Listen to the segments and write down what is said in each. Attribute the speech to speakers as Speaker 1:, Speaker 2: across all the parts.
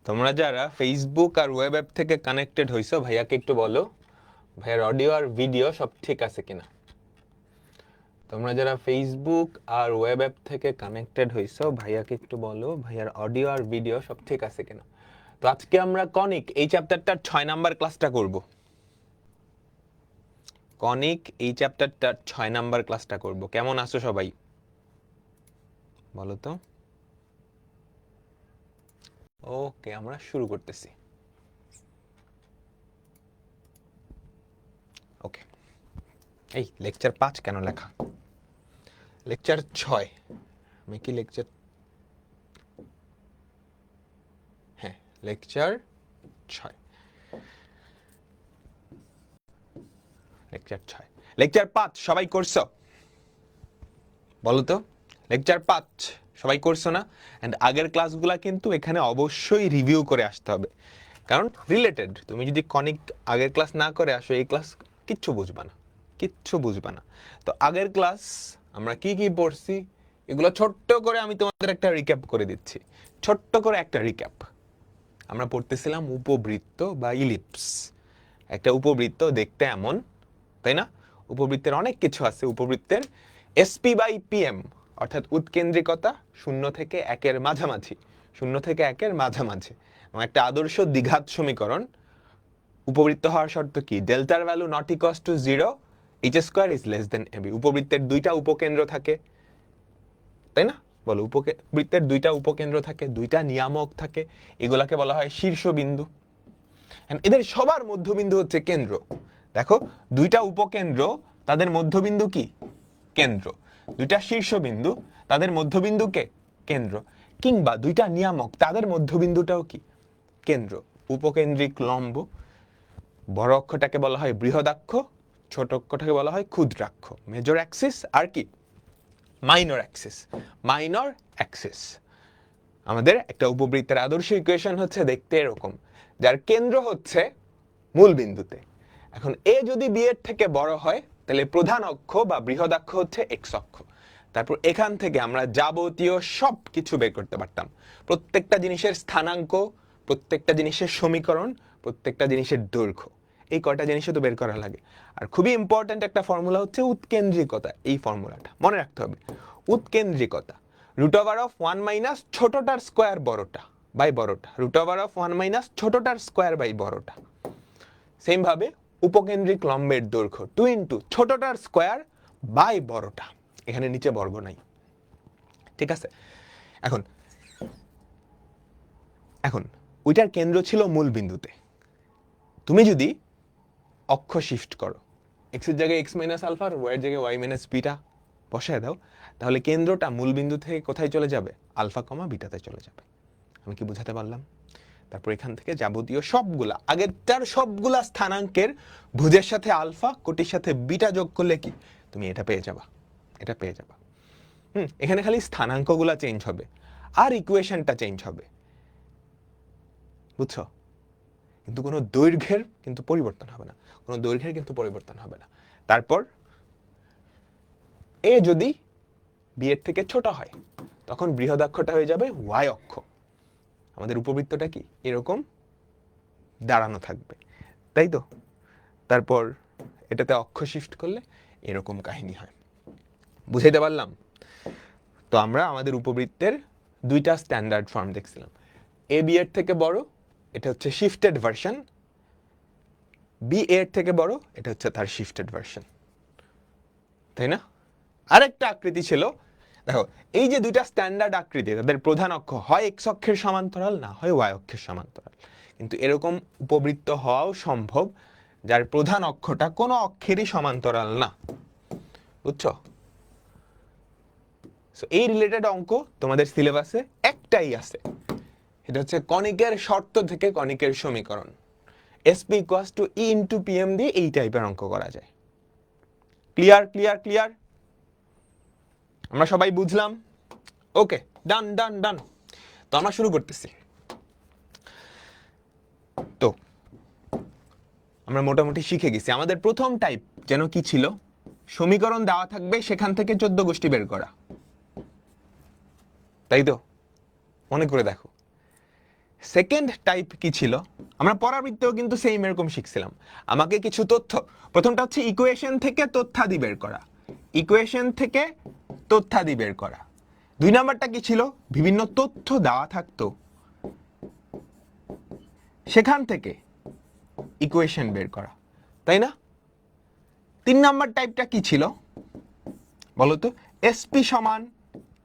Speaker 1: তোমরা যারা ফেসবুক আর web app থেকে কানেক্টেড হইছো ভাইয়াকে একটু বলো ভাইয়ার অডিও আর ভিডিও সব ঠিক আছে কিনা। তোমরা যারা ফেসবুক আর ওয়েব অ্যাপ থেকে কানেক্টেড হইছো ভাইয়াকে একটু বলো ভাইয়ার অডিও আর ভিডিও সব ঠিক আছে কিনা। তো আজকে আমরা কনিক এই চ্যাপ্টারটার 6 নাম্বার ক্লাসটা করব। কনিক এই চ্যাপ্টারটার 6 নাম্বার ক্লাসটা করব। কেমন আছো সবাই বলো তো। ওকে, আমরা শুরু করতেছি। ওকে, এই লেকচার 5 কেন লেখা, লেকচার 6। আমি কি লেকচার, হ্যাঁ লেকচার 6, লেকচার 6, লেকচার 5 সবাই করছো বলো তো। লেকচার 5 সবাই করছো না? এন্ড আগের ক্লাসগুলা কিন্তু এখানে অবশ্যই রিভিউ করে আসতে হবে, কারণ রিলেটেড। তুমি যদি কনিক আগের ক্লাস না করে আসো এই ক্লাস কিচ্ছু বুঝবা না, কিচ্ছু বুঝবা না। তো আগের ক্লাস আমরা কি কি পড়ছি এগুলো ছোট্ট করে আমি তোমাদের একটা রিক্যাপ করে দিচ্ছি। ছোট্ট করে একটা রিক্যাপ। আমরা পড়তেছিলাম উপবৃত্ত বা ইলিপস। একটা উপবৃত্ত দেখতে এমন, তাই না? উপবৃত্তের অনেক কিছু আছে। উপবৃত্তের এসপি বাই পিএম অর্থাৎ উৎকেন্দ্রিকতা 0 থেকে 1-এর মাঝামাঝি, 0 থেকে 1-এর মাঝামাঝি এবং একটা আদর্শ দ্বিঘাত সমীকরণ। উপবৃত্ত হওয়ার শর্ত কি? ডেল্টার value not equals to 0, H square is less than AB. উপবৃত্তের 2টা উপকেন্দ্র থাকে, তাই না? বলো, উপবৃত্তের 2টা উপকেন্দ্র থাকে, 2টা নিয়ামক থাকে, এগুলাকে বলা হয় শীর্ষবিন্দু। এদের সবার মধ্যবিন্দু হচ্ছে কেন্দ্র। দেখো, 2টা উপকেন্দ্র তাদের মধ্যবিন্দু কি? কেন্দ্র। 2টা শীর্ষবিন্দু তাদের মধ্যবিন্দু কে? কেন্দ্র। কিংবা 2টা নিয়ামক তাদের মধ্যবিন্দুটাও কি? কেন্দ্র। উপকেন্দ্রিক লম্ব, বড় অক্ষটাকে বলা হয় বৃহদাক্ষ, ছোট অক্ষটাকে বলা হয় ক্ষুদ্রাক্ষ। মেজর অ্যাক্সিস আর কি মাইনর অ্যাক্সিস। Minor Axis. আমাদের একটা উপবৃত্তের আদর্শ ইকুয়েশন হচ্ছে দেখতে এরকম, যার কেন্দ্র হচ্ছে মূল বিন্দুতে। এখন এ যদি বি এর থেকে বড় হয় তাহলে প্রধান অক্ষ বা বৃহদাক্ষ হচ্ছে এক্স অক্ষ। তারপর এখান থেকে আমরা যাবতীয় সব কিছু বের করতে পারতাম। প্রত্যেকটা জিনিসের স্থানাঙ্ক, প্রত্যেকটা জিনিসের সমীকরণ, প্রত্যেকটা জিনিসের দৈর্ঘ্য, এই কয়টা জিনিসও তো বের করা লাগে। আর খুবই ইম্পর্ট্যান্ট একটা ফর্মুলা হচ্ছে উৎকেন্দ্রিকতা। এই ফর্মুলাটা মনে রাখতে হবে। উৎকেন্দ্রিকতা রুট ওভার অফ 1 মাইনাস ছোটটার স্কোয়ার বড়টা বাই বড়টা, রুট ওভার অফ 1 মাইনাস ছোটটার স্কোয়ার বাই বড়টা। সেম ভাবে উপকেন্দ্রিক লম্বের দৈর্ঘ্য 2 ইন্টু ছোটটার স্কোয়ার বাই বড়টা। এখানে নিচে বর্গ নাই, ঠিক আছে? এখন এখন ওইটার কেন্দ্র ছিল মূল বিন্দুতে। তুমি যদি অক্ষ শিফট করো, এক্স এর জায়গায় এক্স মাইনাস আলফা আর ওয়াই এর জায়গায় ওয়াই মাইনাস বিটা বসায় দাও, তাহলে কেন্দ্রটা মূল বিন্দু থেকে কোথায় চলে যাবে? আলফা কমা বিটাতে চলে যাবে। আমি কি বুঝাতে পারলাম? তারপর এখান থেকে যাবতীয় সবগুলা আগেরটার সবগুলা স্থানাঙ্কের ভুজের সাথে আলফা, কোটির সাথে বিটা যোগ করলে কি তুমি এটা পেয়ে যাবা, এটা পেয়ে যাবা। এখানে খালি স্থানাঙ্কগুলা চেঞ্জ হবে আর ইকুয়েশনটা চেঞ্জ হবে, বুঝছো? কিন্তু কোনো দৈর্ঘ্যের কিন্তু পরিবর্তন হবে না, কোনো দৈর্ঘ্যের কিন্তু পরিবর্তন হবে না। তারপর এ যদি বি এর থেকে ছোট হয় তখন বৃহদাক্ষটা হয়ে যাবে ওয়াই অক্ষ। আমাদের উপবৃত্তটা কি এরকম দাঁড়ানো থাকবে, তাই তো? তারপর এটাতে অক্ষ শিফট করলে এরকম কাহিনী হয়। বুঝাইতে পারলাম? তো আমরা আমাদের উপবৃত্তের 2টা স্ট্যান্ডার্ড ফর্ম দেখছিলাম। এ বি এর থেকে বড়, এটা হচ্ছে শিফটেড ভার্সন। বি এর থেকে বড়, এটা হচ্ছে তার শিফটেড ভার্সন, তাই না? আরেকটা আকৃতি ছিল, দেখো এই যে 2টা স্ট্যান্ডার্ড আকৃতি, তাদের প্রধান অক্ষ হয় এক্স অক্ষের সমান্তরাল, না হয় ওয়াই অক্ষের সমান্তরাল। কিন্তু এরকম উপবৃত্ত হওয়াও সম্ভব যার প্রধান অক্ষটা কোনো অক্ষেরই সমান্তরাল না, বুঝছো? এই রিলেটেড অঙ্ক তোমাদের সিলেবাসে একটাই আছে, এটা হচ্ছে কনিকের শর্ত থেকে কনিকের সমীকরণ। SP equals to E into PM দিয়ে এই টাইপের অঙ্ক করা যায়। Clear clear clear? আমরা সবাই বুঝলাম? ওকে, ডান ডান ডান। তো আমরা শুরু করতেছি। তো আমরা মোটামুটি শিখে গেছি। আমাদের প্রথম টাইপ যেন কি ছিল? সমীকরণ দেওয়া থাকবে, সেখান থেকে 14 গোষ্ঠী বের করা, তাই তো? মনে করে দেখো, সেকেন্ড টাইপ কি ছিল, আমরা পরাবৃত্তেও কিন্তু সেম এরকম শিখছিলাম। আমাকে কিছু তথ্য, প্রথমটা হচ্ছে ইকুয়েশন থেকে তথ্যাদি বের করা, ইকুয়েশন থেকে তথ্যাদি বের করা। 2 নাম্বারটা কি ছিল, বিভিন্ন তথ্য দেওয়া থাকতো, সেখান থেকে ইকুয়েশন বের করা, তাই না? 3 নাম্বার টাইপটা কি ছিল বলতো, এসপি সমান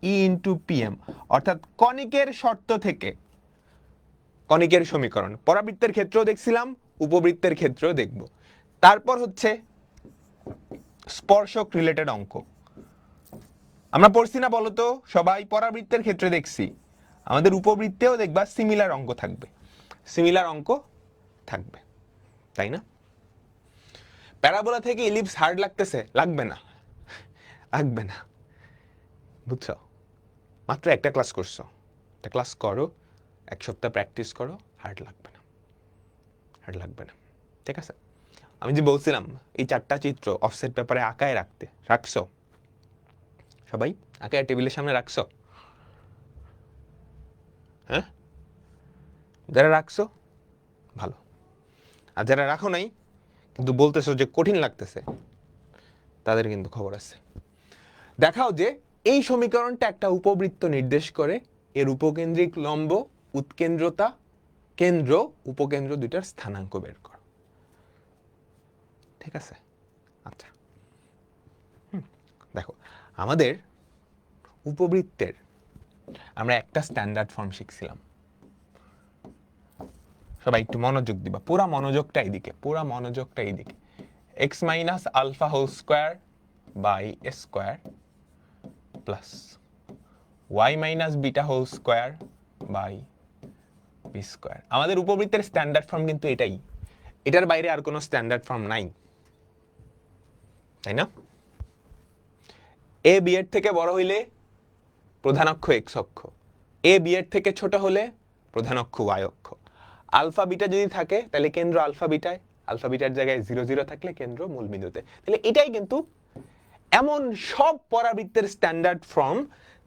Speaker 1: ই ইন্টু পিএম, অর্থাৎ কণিকের শর্ত থেকে কণিকের সমীকরণ। পরাবৃত্তের ক্ষেত্রেও দেখছিলাম, উপবৃত্তের ক্ষেত্রেও দেখব। তারপর হচ্ছে স্পর্শক রিলেটেড অঙ্ক। আমরা পড়ছি না বলতো সবাই, পরাবৃত্তের ক্ষেত্রে দেখছি, আমাদের উপবৃত্তেও দেখবা সিমিলার অঙ্ক থাকবে, সিমিলার অঙ্ক থাকবে, তাই না? প্যারাবোলা থেকে ইলিপস হার্ড লাগতেছে, লাগবে না, লাগবে না, বুঝছো? মাত্র একটা ক্লাস করছো, একটা ক্লাস করো, 1 সপ্তাহ প্র্যাকটিস করো, হার্ড লাগবে না, হার্ড লাগবে না, ঠিক আছে? আমি যে বলছিলাম এই 4টা চিত্র অফসেট পেপারে আঁকায় রাখছো সবাই, আঁকায় টেবিলের সামনে রাখছো? হ্যাঁ, যারা রাখছো ভালো, আর যারা রাখো নাই কিন্তু বলতেছো যে কঠিন লাগতেছে, তাদের কিন্তু খবর আছে। দেখাও যে এই সমীকরণটা একটা উপবৃত্ত নির্দেশ করে, এর উপকেন্দ্রিক লম্ব, উৎকেন্দ্রতা, কেন্দ্র, উপকেন্দ্র দুইটার স্থানাঙ্ক বের করো, ঠিক আছে? আচ্ছা, দেখো আমাদের উপবৃত্তের আমরা একটা স্ট্যান্ডার্ড ফর্ম শিখছিলাম, সবাই একটু মনোযোগ দিবা, পুরা মনোযোগটা এইদিকে, পুরা মনোযোগটা এইদিকে। X minus alpha whole square by square plus y minus beta whole square by b square. আমাদের উপবৃত্তের স্ট্যান্ডার্ড ফর্ম কিন্তু এটাই, এটার বাইরে আর কোনো স্ট্যান্ডার্ড ফর্ম নাই, তাই না? এ বি এর থেকে বড় হইলে প্রধান অক্ষ এক্স অক্ষ, এ বি এর থেকে ছোট হলে প্রধান অক্ষ ওয়াই অক্ষ। আলফা বিটা যদি থাকে তাহলে কেন্দ্র আলফা বিটায়, আলফা বিটার জায়গায় 0 0 থাকলে কেন্দ্র মূল বিন্দুতে। তাহলে এটাই কিন্তু এমন সব পরাবৃত্তের স্ট্যান্ডার্ড ফর্ম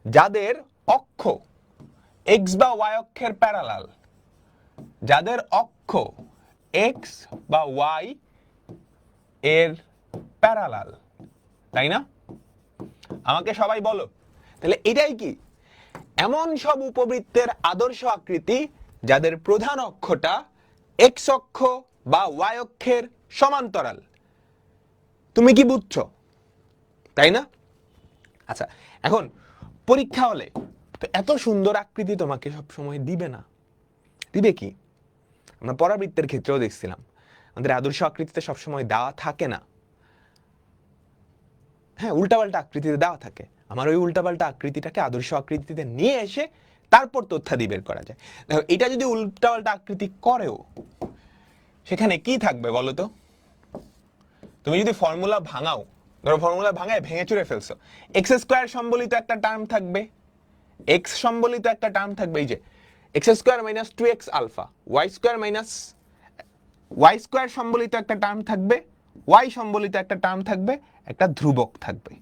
Speaker 1: যাদের অক্ষ এক্স বা ওয়াই অক্ষের প্যারালাল, যাদের অক্ষ এক্স বা ওয়াই এর প্যারালাল, তাই না? আমাকে সবাই বলো, তাহলে এটাই কি এমন সব উপবৃত্তের আদর্শ আকৃতি যাদের প্রধান অক্ষটা এক্স অক্ষ বা ওয়াই অক্ষের সমান্তরাল। তুমি কি বুঝছো, তাই না? আচ্ছা, এখন পরীক্ষা হলে তো এত সুন্দর আকৃতি তোমাকে সব সময় দিবে না, দিবে কি? আমরা পরাবৃত্তের ক্ষেত্রেও দেখছিলাম, আমাদের আদর্শ আকৃতিতে সবসময় দেওয়া থাকে না, হ্যাঁ, উল্টাপাল্টা আকৃতিতে দেওয়া থাকে। আমার ওই উল্টাপাল্টা আকৃতিটাকে আদর্শ আকৃতিতে নিয়ে এসে তারপর তথ্যাদি বের করা যায়। দেখো এটা যদি উল্টাপাল্টা আকৃতি করেও সেখানে কি থাকবে বলো তো? তুমি যদি ফর্মুলা ভাঙাও, ধরো ফর্মুলা ভাঙায় ভেঙে চুরে ফেলছো, এক্স স্কোয়ার সম্বলিত একটা টার্ম থাকবে, এক্স সম্বলিত একটা টার্ম থাকবে, এই যে x square minus 2x alpha, y square minus y square সম্বলিত একটা টার্ম থাকবে, ওয়াই সম্বলিত একটা টার্ম থাকবে, একটা ধ্রুবক থাকবে।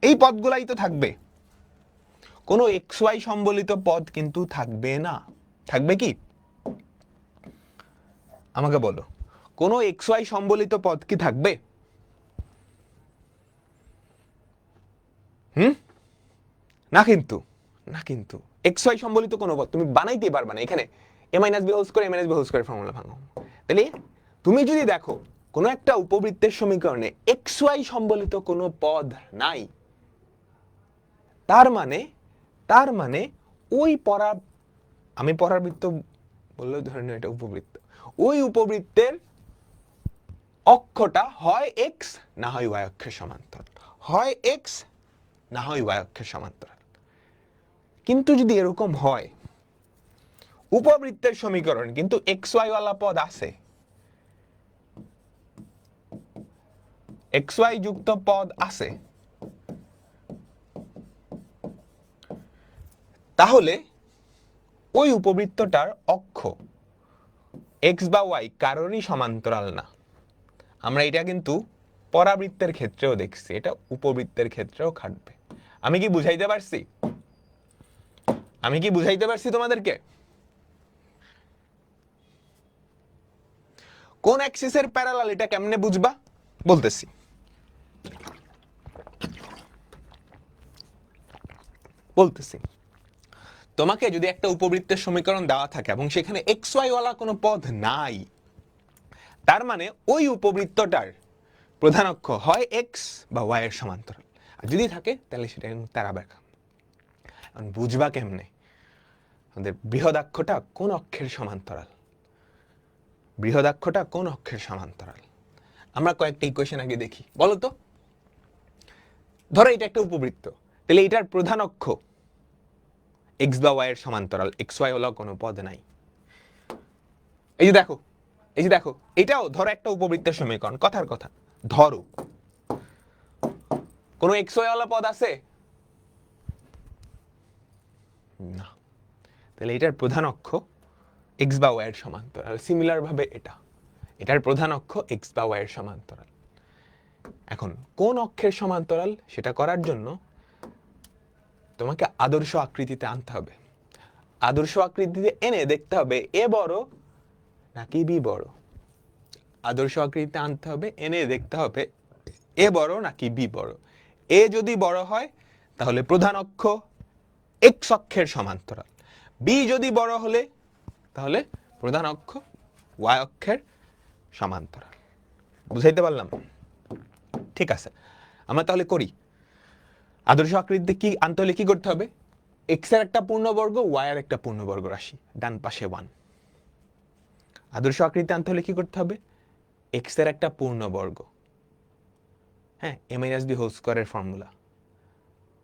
Speaker 1: এই পদগুলাই তো থাকবে, কোনো এক্স ওয়াই সম্বলিত পদ কিন্তু থাকবে না। থাকবে কি আমাকে বলো, কোনো এক্স ওয়াই সম্বলিত পদ কি থাকবে? না কিন্তু, না কিন্তু এক্স ওয়াই সম্বলিত কোনো পদ তুমি বানাইতেই পারবে না। এখানে A minus B whole square, A minus B whole square formula ভাঙো। তাহলে তুমি যদি দেখো কোনো একটা উপবৃত্তের সমীকরণে এক্স ওয়াই সম্বলিত কোনো পদ নাই, তার মানে ওই আমি পরাবৃত্ত বললেও ধরে নিও এটা উপবৃত্ত, ওই উপবৃত্তের অক্ষটা হয় এক্স না হয় ওয়াই অক্ষের সমান্তরাল, হয় এক্স না হয় ওয়াই অক্ষের সমান্তরাল। কিন্তু যদি এরকম হয় উপবৃত্তের সমীকরণ কিন্তু এক্স ওয়াই ওয়ালা পদ আছে, এক্স ওয়াই যুক্ত পদ আছে, তাহলে ওই উপবৃত্তটার অক্ষ এক্স বা ওয়াই কারোরই সমান্তরাল না। আমরা এটা কিন্তু পরাবৃত্তের ক্ষেত্রেও দেখছি, এটা উপবৃত্তের ক্ষেত্রেও খাটবে। আমি কি বুঝাইতে পারছি? আমি কি বুঝাইতে পারছি তোমাদেরকে? কোন অ্যাক্সিসের প্যারালাল এটা কেমনে বুঝবা বলতেছি। তোমাকে যদি একটা উপবৃত্তের সমীকরণ দেওয়া থাকে এবং সেখানে এক্স ওয়াই ওয়ালা কোনো পদ নাই, তার মানে ওই উপবৃত্তটার প্রধান অক্ষ হয় এক্স বা ওয়াই এর সমান্তরাল, আর যদি থাকে তাহলে সেটা তারা ব্যাখ্যা। বুঝবা কেমনে আমাদের বৃহদাক্ষটা কোন অক্ষের সমান্তরাল, বৃহদাক্ষটা কোন অক্ষের সমান্তরাল? আমরা কয়েকটা ইকুয়েশন আগে দেখি, বলো তো। ধরো এটা একটা উপবৃত্ত, তাহলে এটার প্রধান অক্ষ এক্স বা ওয়াই এর সমান্তরাল, এক্স ওয়াই হলো কোনো পদ নাই। এই যে দেখো, এই যে দেখো, এটাও ধরো একটা উপবৃত্তের সমীকরণ, কথার কথা, ধরো কোনো এক্স ওয়াই ওয়ালা পদ আছে না, তাহলে এটার প্রধান অক্ষ এক্স বা ওয়াই এর সমান্তরাল। সিমিলার ভাবে এটার প্রধান অক্ষ এক্স বা ওয়াই এর সমান্তরাল। এখন কোন অক্ষের সমান্তরাল সেটা করার জন্য তোমাকে আদর্শ আকৃতিতে আনতে হবে। আদর্শ আকৃতিতে এনে দেখতে হবে এ বড় নাকি বি বড়। আদর্শ আকৃতিতে আনতে হবে, এনে দেখতে হবে এ বড় নাকি বি বড়। এ যদি বড় হয় তাহলে প্রধান অক্ষ এক্স অক্ষের সমান্তরাল, বি যদি বড় হলে তাহলে প্রধান অক্ষ ওয়াই অক্ষের সমান্তরাল। বুঝাইতে পারলাম? ঠিক আছে, আমরা তাহলে করি। আদর্শ আকৃতিতে কি আনতে হলে কি করতে হবে? এক্স এর একটা পূর্ণবর্গ, ওয়াই এর একটা পূর্ণবর্গ রাশি, ডান পাশে 1। আদর্শ আকৃতিতে আনতে হলে কি করতে হবে? এক্স এর একটা পূর্ণবর্গ, হ্যাঁ, এ মাইনাস বি হোল স্কয়ারের ফর্মুলা,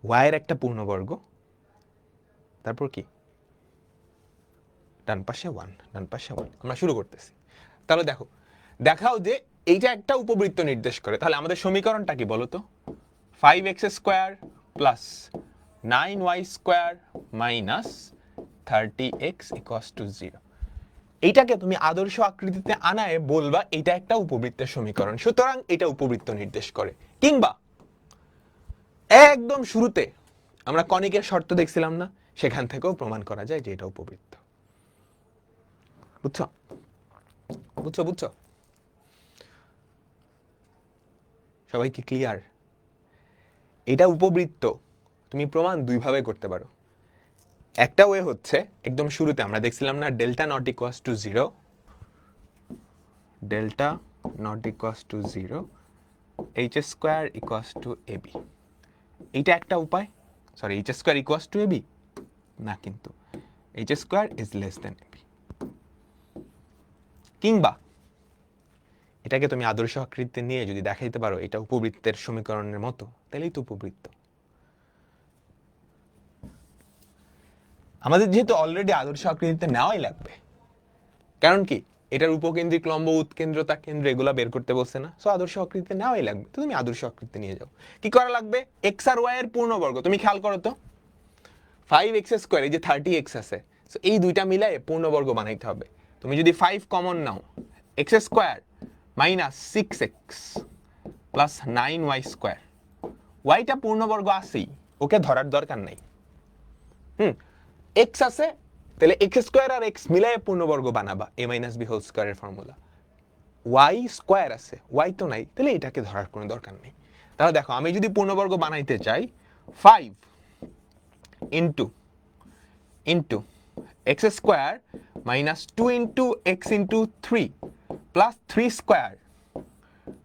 Speaker 1: ওয়াই এর একটা পূর্ণবর্গ, তারপর কি ডান পাশে 1, ডান পাশে 1। আমরা শুরু করতেছি। তাহলে দেখো, দেখাও যে এইটা একটা উপবৃত্ত নির্দেশ করে। তাহলে আমাদের সমীকরণটা কি বলো তো? 5x square plus 9y square minus 30x equals to 0। এইটাকে তুমি আদর্শ আকৃতিতে আনায় বলবা এটা একটা উপবৃত্তের সমীকরণ, সুতরাং এটা উপবৃত্ত নির্দেশ করে। কিংবা একদম শুরুতে আমরা কনিকের শর্ত দেখছিলাম না, সেখান থেকেও প্রমাণ করা যায় যে এটা উপবৃত্ত। বুঝছো বুঝছো বুঝছো? সবাই কি ক্লিয়ার? এটা উপবৃত্ত তুমি প্রমাণ দুই ভাবে করতে পারো। একটা ওয়ে হচ্ছে একদম শুরুতে আমরা দেখছিলাম না, delta not equals to 0, delta not equals to 0, H square equals to a b. এইটা একটা উপায়। Sorry, h square equals to a b না, কিন্তু h square is less than a b. কিংবা এটাকে তুমি আদর্শ আকৃতিতে নিয়ে যদি দেখাইতে পারো এটা উপবৃত্তের সমীকরণের মতো, তাহলেই তো উপবৃত্ত। আমাদের যেহেতু অলরেডি আদর্শ আকৃতিতে নেওয়াই লাগবে, কারণ কি এটার উপকেন্দ্রিক, লম্ব, উৎকেন্দ্রতা, কেন্দ্র এগুলা বের করতে বলছে না, সো আদর্শ আকৃতিতে নেওয়াই লাগবে। তো তুমি আদর্শ আকৃতিতে নিয়ে যাও। কি করা লাগবে? এক্স আর ওয়াই এর পূর্ণবর্গ। তুমি খেয়াল করো তো, 5x স্কয়ার, এই যে 30x আছে, সো এই দুইটা মিলাই পূর্ণবর্গ বানাইতে হবে। তুমি যদি 5 কমন নাও, x square minus 6x plus 9y square, ওয়াইটা পূর্ণবর্গ আছেই, ওকে ধরার দরকার নাই। x আছে, তাহলে x স্কয়ার আর x মিলাই পূর্ণবর্গ বানাবা, a মাইনাস b হোল স্কয়ারের ফর্মুলা। y স্কয়ার আছে, y তো নাই, তাহলে এটাকে ধরার কোনো দরকার নেই। তাহলে দেখো, আমি যদি পূর্ণবর্গ বানাইতে চাই, 5 into x square minus 2 into x into 3 plus 3 square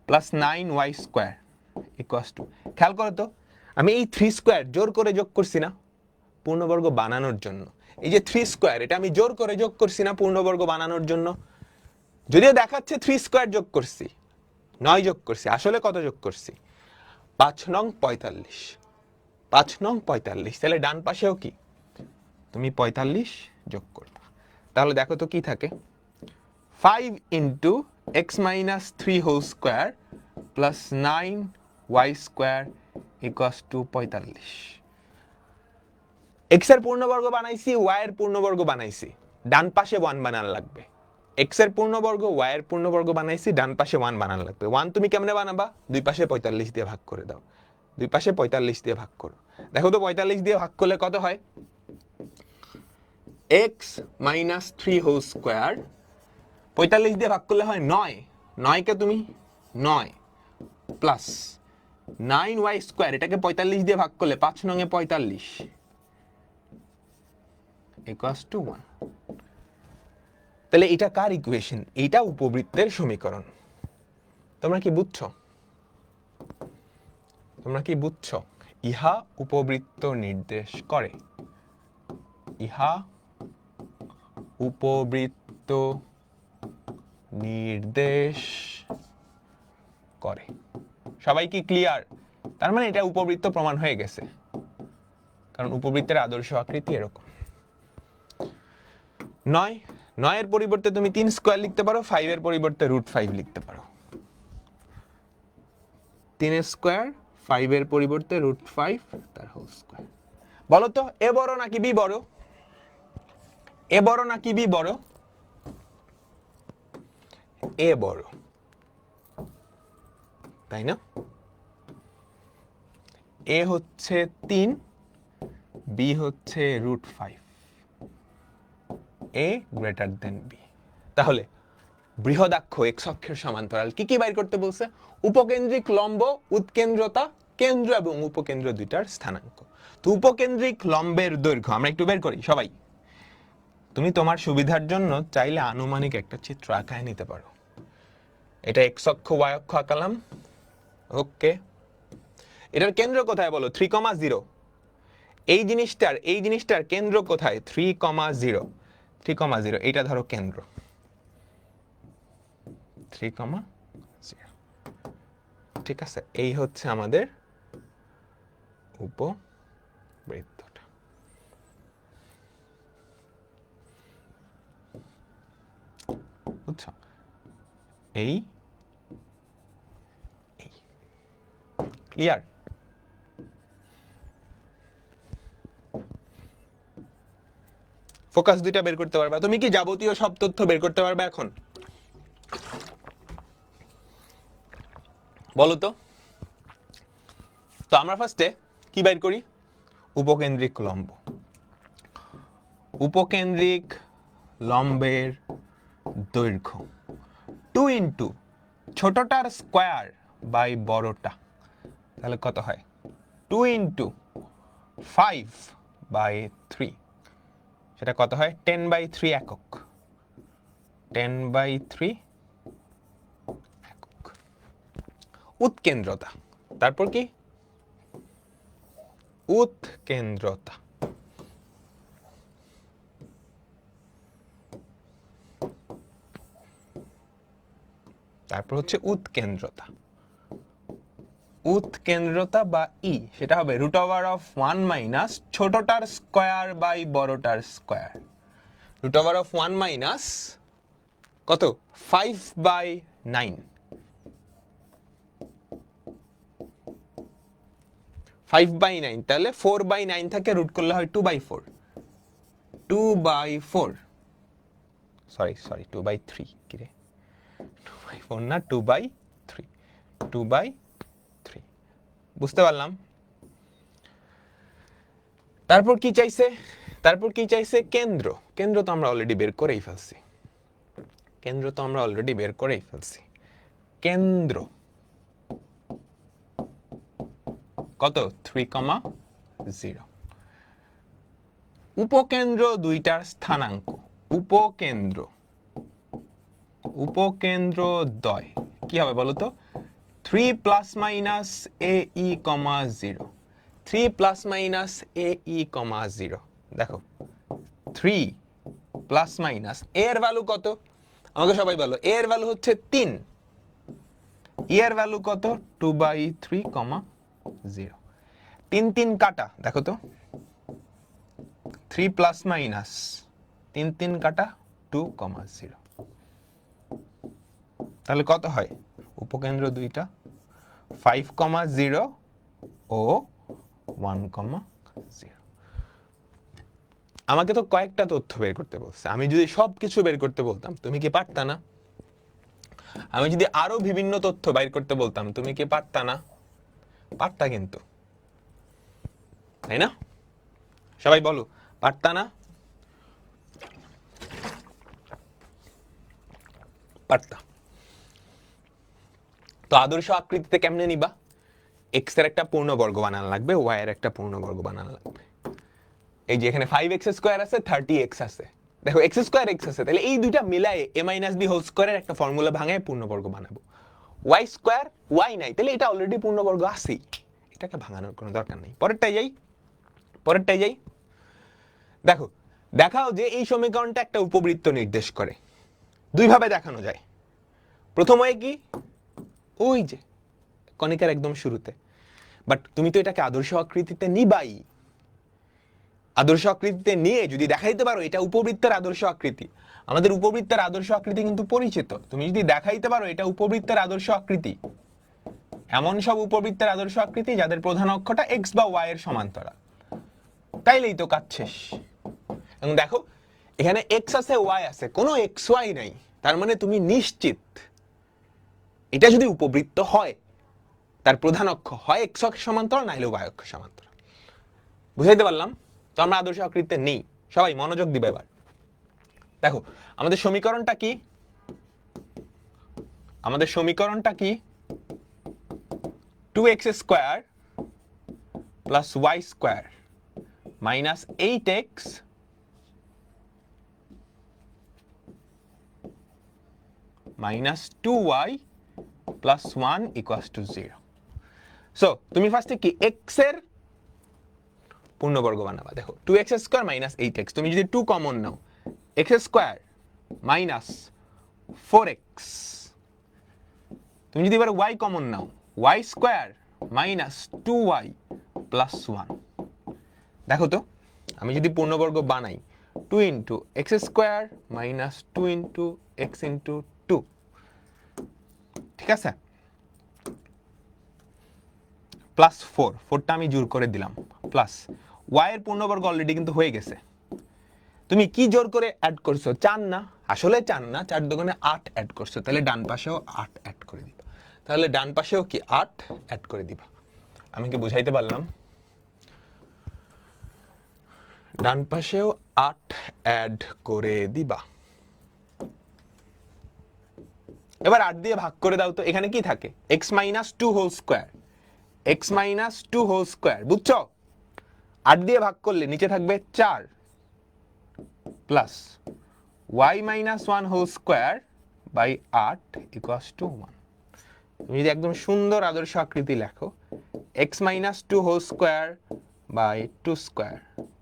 Speaker 1: plus 9y square equals two, খেয়াল করো তো, আমি এই 3 স্কয়ার জোর করে যোগ করছি না পূর্ণবর্গ বানানোর জন্য। এই যে 3 স্কয়ার, এটা আমি জোর করে যোগ করছি না পূর্ণবর্গ বানানোর জন্য। যদিও দেখাচ্ছে 3 স্কয়ার যোগ করছি, 9 যোগ করছি, আসলে কত যোগ করছি? 5 নং 45, 5 নং 45। তাহলে ডান পাশেও কি তুমি 45 যোগ করবা। তাহলে দেখো তো কি থাকে, 5 into x minus 3 whole square plus 9y square equals to 45। X এর পূর্ণবর্গ বানাইছি, ওয়াই এর পূর্ণবর্গ বানাইছি, ডান পাশে 1 বানান লাগবে। এক্স এর পূর্ণবর্গ, ওয়াই এর পূর্ণবর্গ বানাইছি, ডান পাশে 1 বানান লাগবে। 1 তুমি কেমনে বানাবা? দুই পাশে 45 দিয়ে ভাগ করে দাও, দুই পাশে 45 দিয়ে ভাগ করো। দেখো তো 45 দিয়ে ভাগ করলে কত হয়? x মাইনাস 3 হোল স্কোয়ার 45 দিয়ে ভাগ করলে হয় 9, 9কে তুমি 9 প্লাস 9y স্কয়ার, এটাকে 45 দিয়ে ভাগ করলে 5 9 এ 45 ইকুয়ালস টু 1। তাহলে এটা কার ইকুয়েশন? এটা উপবৃত্তের সমীকরণ। তোমরা কি বুঝছো? তোমরা কি বুঝছো? ইহা উপবৃত্ত নির্দেশ করে। ইহা উপবৃত্ত নির্দেশ করে। সবাই কি ক্লিয়ার? তার মানে এটা উপবৃত্ত প্রমাণ হয়ে গেছে, কারণ উপবৃত্তের আদর্শ আকৃতি এরকম। 9 এর পরিবর্তে তুমি 3 স্কয়ার লিখতে পারো, 5 এর পরিবর্তে √5 লিখতে পারো। 3 স্কয়ার 5 এর পরিবর্তে √5 তার হোল স্কয়ার। বলো তো এ বড় নাকি বি বড়? এ বড় নাকি বি বড়? এ বড়, তাই না? এ হচ্ছে 3, বি হচ্ছে √5, এ গ্রেটার দেন বি। তাহলে বৃহদাক্ষ এক্স অক্ষের সমান্তরাল কি কি বাইর করতে বলছে? উপকেন্দ্রিক লম্ব, উৎকেন্দ্রতা, কেন্দ্র এবং উপকেন্দ্র দুইটার স্থানাঙ্ক। তো উপকেন্দ্রিক লম্বের দৈর্ঘ্য আমরা একটু বের করি সবাই। তুমি তোমার সুবিধার জন্য চাইলে আনুমানিক একটা চিত্র আঁকায় নিতে পারো। এটা এক্স অক্ষ ওয়াই অক্ষ আঁকালাম, ওকে। এটার কেন্দ্র কোথায় বলো? 3,0। এই জিনিসটার কেন্দ্র কোথায়? 3,0। 3,0 এইটা ধরো কেন্দ্র, 3,0। ঠিক আছে, এই হচ্ছে আমাদের উপবৃত্তটা। বুঝছো? এই ক্লিয়ার? ফোকাস দুইটা বের করতে পারবা? তুমি কি যাবতীয় সব তথ্য বের করতে পারবে এখন? বলো তো। তো আমরা ফার্স্টে কি বের করি? উপকেন্দ্রিক লম্ব। উপকেন্দ্রিক লম্বের দৈর্ঘ্য 2 ইন্টু ছোটটার স্কয়ার বাই বড়টা, তাহলে কত হয়? 2 ইন্টু 5/3, সেটা কত হয়? 10/3 একক। 10/3 একক। উৎকেন্দ্রতা, তারপর কি? উৎকেন্দ্রতা। তারপর হচ্ছে উৎকেন্দ্রতা। উৎকেন্দ্রতা বা ই, সেটা হবে √1 মাইনাস ছোটটার স্কয়ার বাই বড়টার স্কয়ার। √1 মাইনাস কত? 5/9। 5/9, তাহলে 4/9 থেকে রুট করলে হয় 2/4। 2/4, সরি 2/3, কি রে 2/4 না, 2/3। 2/3 বুঝতে পারলাম। তারপর কি চাইছে? তারপর কি চাইছে? কেন্দ্র। কেন্দ্র তো আমরা অলরেডি বের করেই ফেলছি। কেন্দ্র কত? 3,0। উপকেন্দ্র দুইটার স্থানাঙ্ক। উপকেন্দ্র দ্বয় কি হবে বলো তো? 3 প্লাস মাইনাস এ ই, 0। 3 প্লাস মাইনাস এ ই, 0। দেখো 3 প্লাস মাইনাস এর ভ্যালু কত? আমাকে সবাই বলো। এর ভ্যালু হচ্ছে 3, এর ভ্যালু কত? 2/3, 0। 3 3 কাটা, দেখো তো 3 প্লাস মাইনাস 3 3 কাটা 2, 0। তাহলে কত হয়? উপকেন্দ্র দুইটা 5,0 ও 1,0। আমাকে তো কয়েকটা তথ্য বের করতে বলছে। আমি যদি সবকিছু বের করতে বলতাম তুমি কি পারতা না? আমি যদি আরো বিভিন্ন তথ্য বাইর করতে বলতাম তুমি কি পারতা না? পারতা কিন্তু, তাই না? সবাই বলো, পারতা না? পারতা। তো আদর্শ আকৃতিতে কেমনে নিবা? এক্স এর একটা পূর্ণবর্গ বানানো লাগবে, ওয়াই এর একটা পূর্ণবর্গ বানানো লাগবে। এই যে এখানে 5x স্কয়ার আছে, 30x আছে, দেখো x স্কয়ার x আছে, তাহলে এই দুইটা মিলাই a মাইনাস b হোল স্কয়ারের একটা ফর্মুলা ভাঙায় পূর্ণবর্গ বানাবো। y স্কয়ার y নাই, তাহলে এটা অলরেডি পূর্ণবর্গ আছেই, এটাকে ভাঙানোর কোনো দরকার নেই। পরেরটাই যাই। দেখো, দেখাও যে এই সমীকরণটা একটা উপবৃত্ত নির্দেশ করে। দুই ভাবে দেখানো যায়। প্রথম হয় কি, ওই যে কণিকার একদম শুরুতে, বাট তুমি তো এটাকে আদর্শ আকৃতিতে নিবাই। আদর্শ আকৃতিতে নিয়ে যদি দেখাইতে পারো এটা উপবৃত্তের আদর্শ আকৃতি, আমাদের উপবৃত্তের আদর্শ আকৃতি কিন্তু পরিচিত, তুমি যদি দেখাইতে পারো এটা উপবৃত্তের আদর্শ আকৃতি, এমন সব উপবৃত্তের আদর্শ আকৃতি যাদের প্রধান অক্ষটা x বা y এর সমান্তরাল, তাইলেই তো কাজ শেষ। এবং দেখো এখানে x আছে y আছে, কোনো xy নাই, তার মানে তুমি নিশ্চিত এটা যদি উপবৃত্ত হয় তার প্রধান অক্ষ হয় x অক্ষ সমান্তরাল নাইলে y অক্ষ সমান্তরাল। বুঝাইতে পারলাম? তো আমরা আদর্শ আকৃতিতে নেই, সবাই মনোযোগ দিবে এবার। দেখো আমাদের সমীকরণটা কি? আমাদের সমীকরণটা কি? 2x square plus y square minus 8x minus 2y plus 1 equals to 0। So তুমি ফার্স্টে কি x এর পূর্ণবর্গ বানাবা। দেখো 2x স্কয়ার মাইনাস 8x, তুমি যদি 2 কমন নাও, x স্কয়ার মাইনাস 4x, তুমি যদি এবার y কমন নাও, y square minus 2y plus 1। দেখো তো আমি যদি পূর্ণবর্গ বানাই, 2 into x square minus 2 into x into 2, ঠিক আছে, প্লাস 4টা আমি জোর করে দিলাম, প্লাস y এর পূর্ণবর্গ অলরেডি কিন্তু হয়ে গেছে, তুমি কি জোর করে অ্যাড করছো? 4 না, আসলে 4 না, 4 দোকানে 8 অ্যাড করছো, তাহলে ডান পাশেও 8 অ্যাড করে দিবা। তাহলে ডান পাশেও কি 8 অ্যাড করে দিবা। আমি কি বুঝাইতে পারলাম? ডান পাশেও 8 অ্যাড করে দিবা। এবার 8 দিয়ে ভাগ করে দাও তো, এখানে কি থাকে? x minus 2 whole square, x minus 2 whole square, বুঝছো? 8 দিয়ে ভাগ করলে নিচে থাকবে 4 plus y minus 1 whole square by 8 equals to 1। তুমি যদি একদম সুন্দর আদর্শ আকৃতি লেখো, x minus 2 whole square by 2 square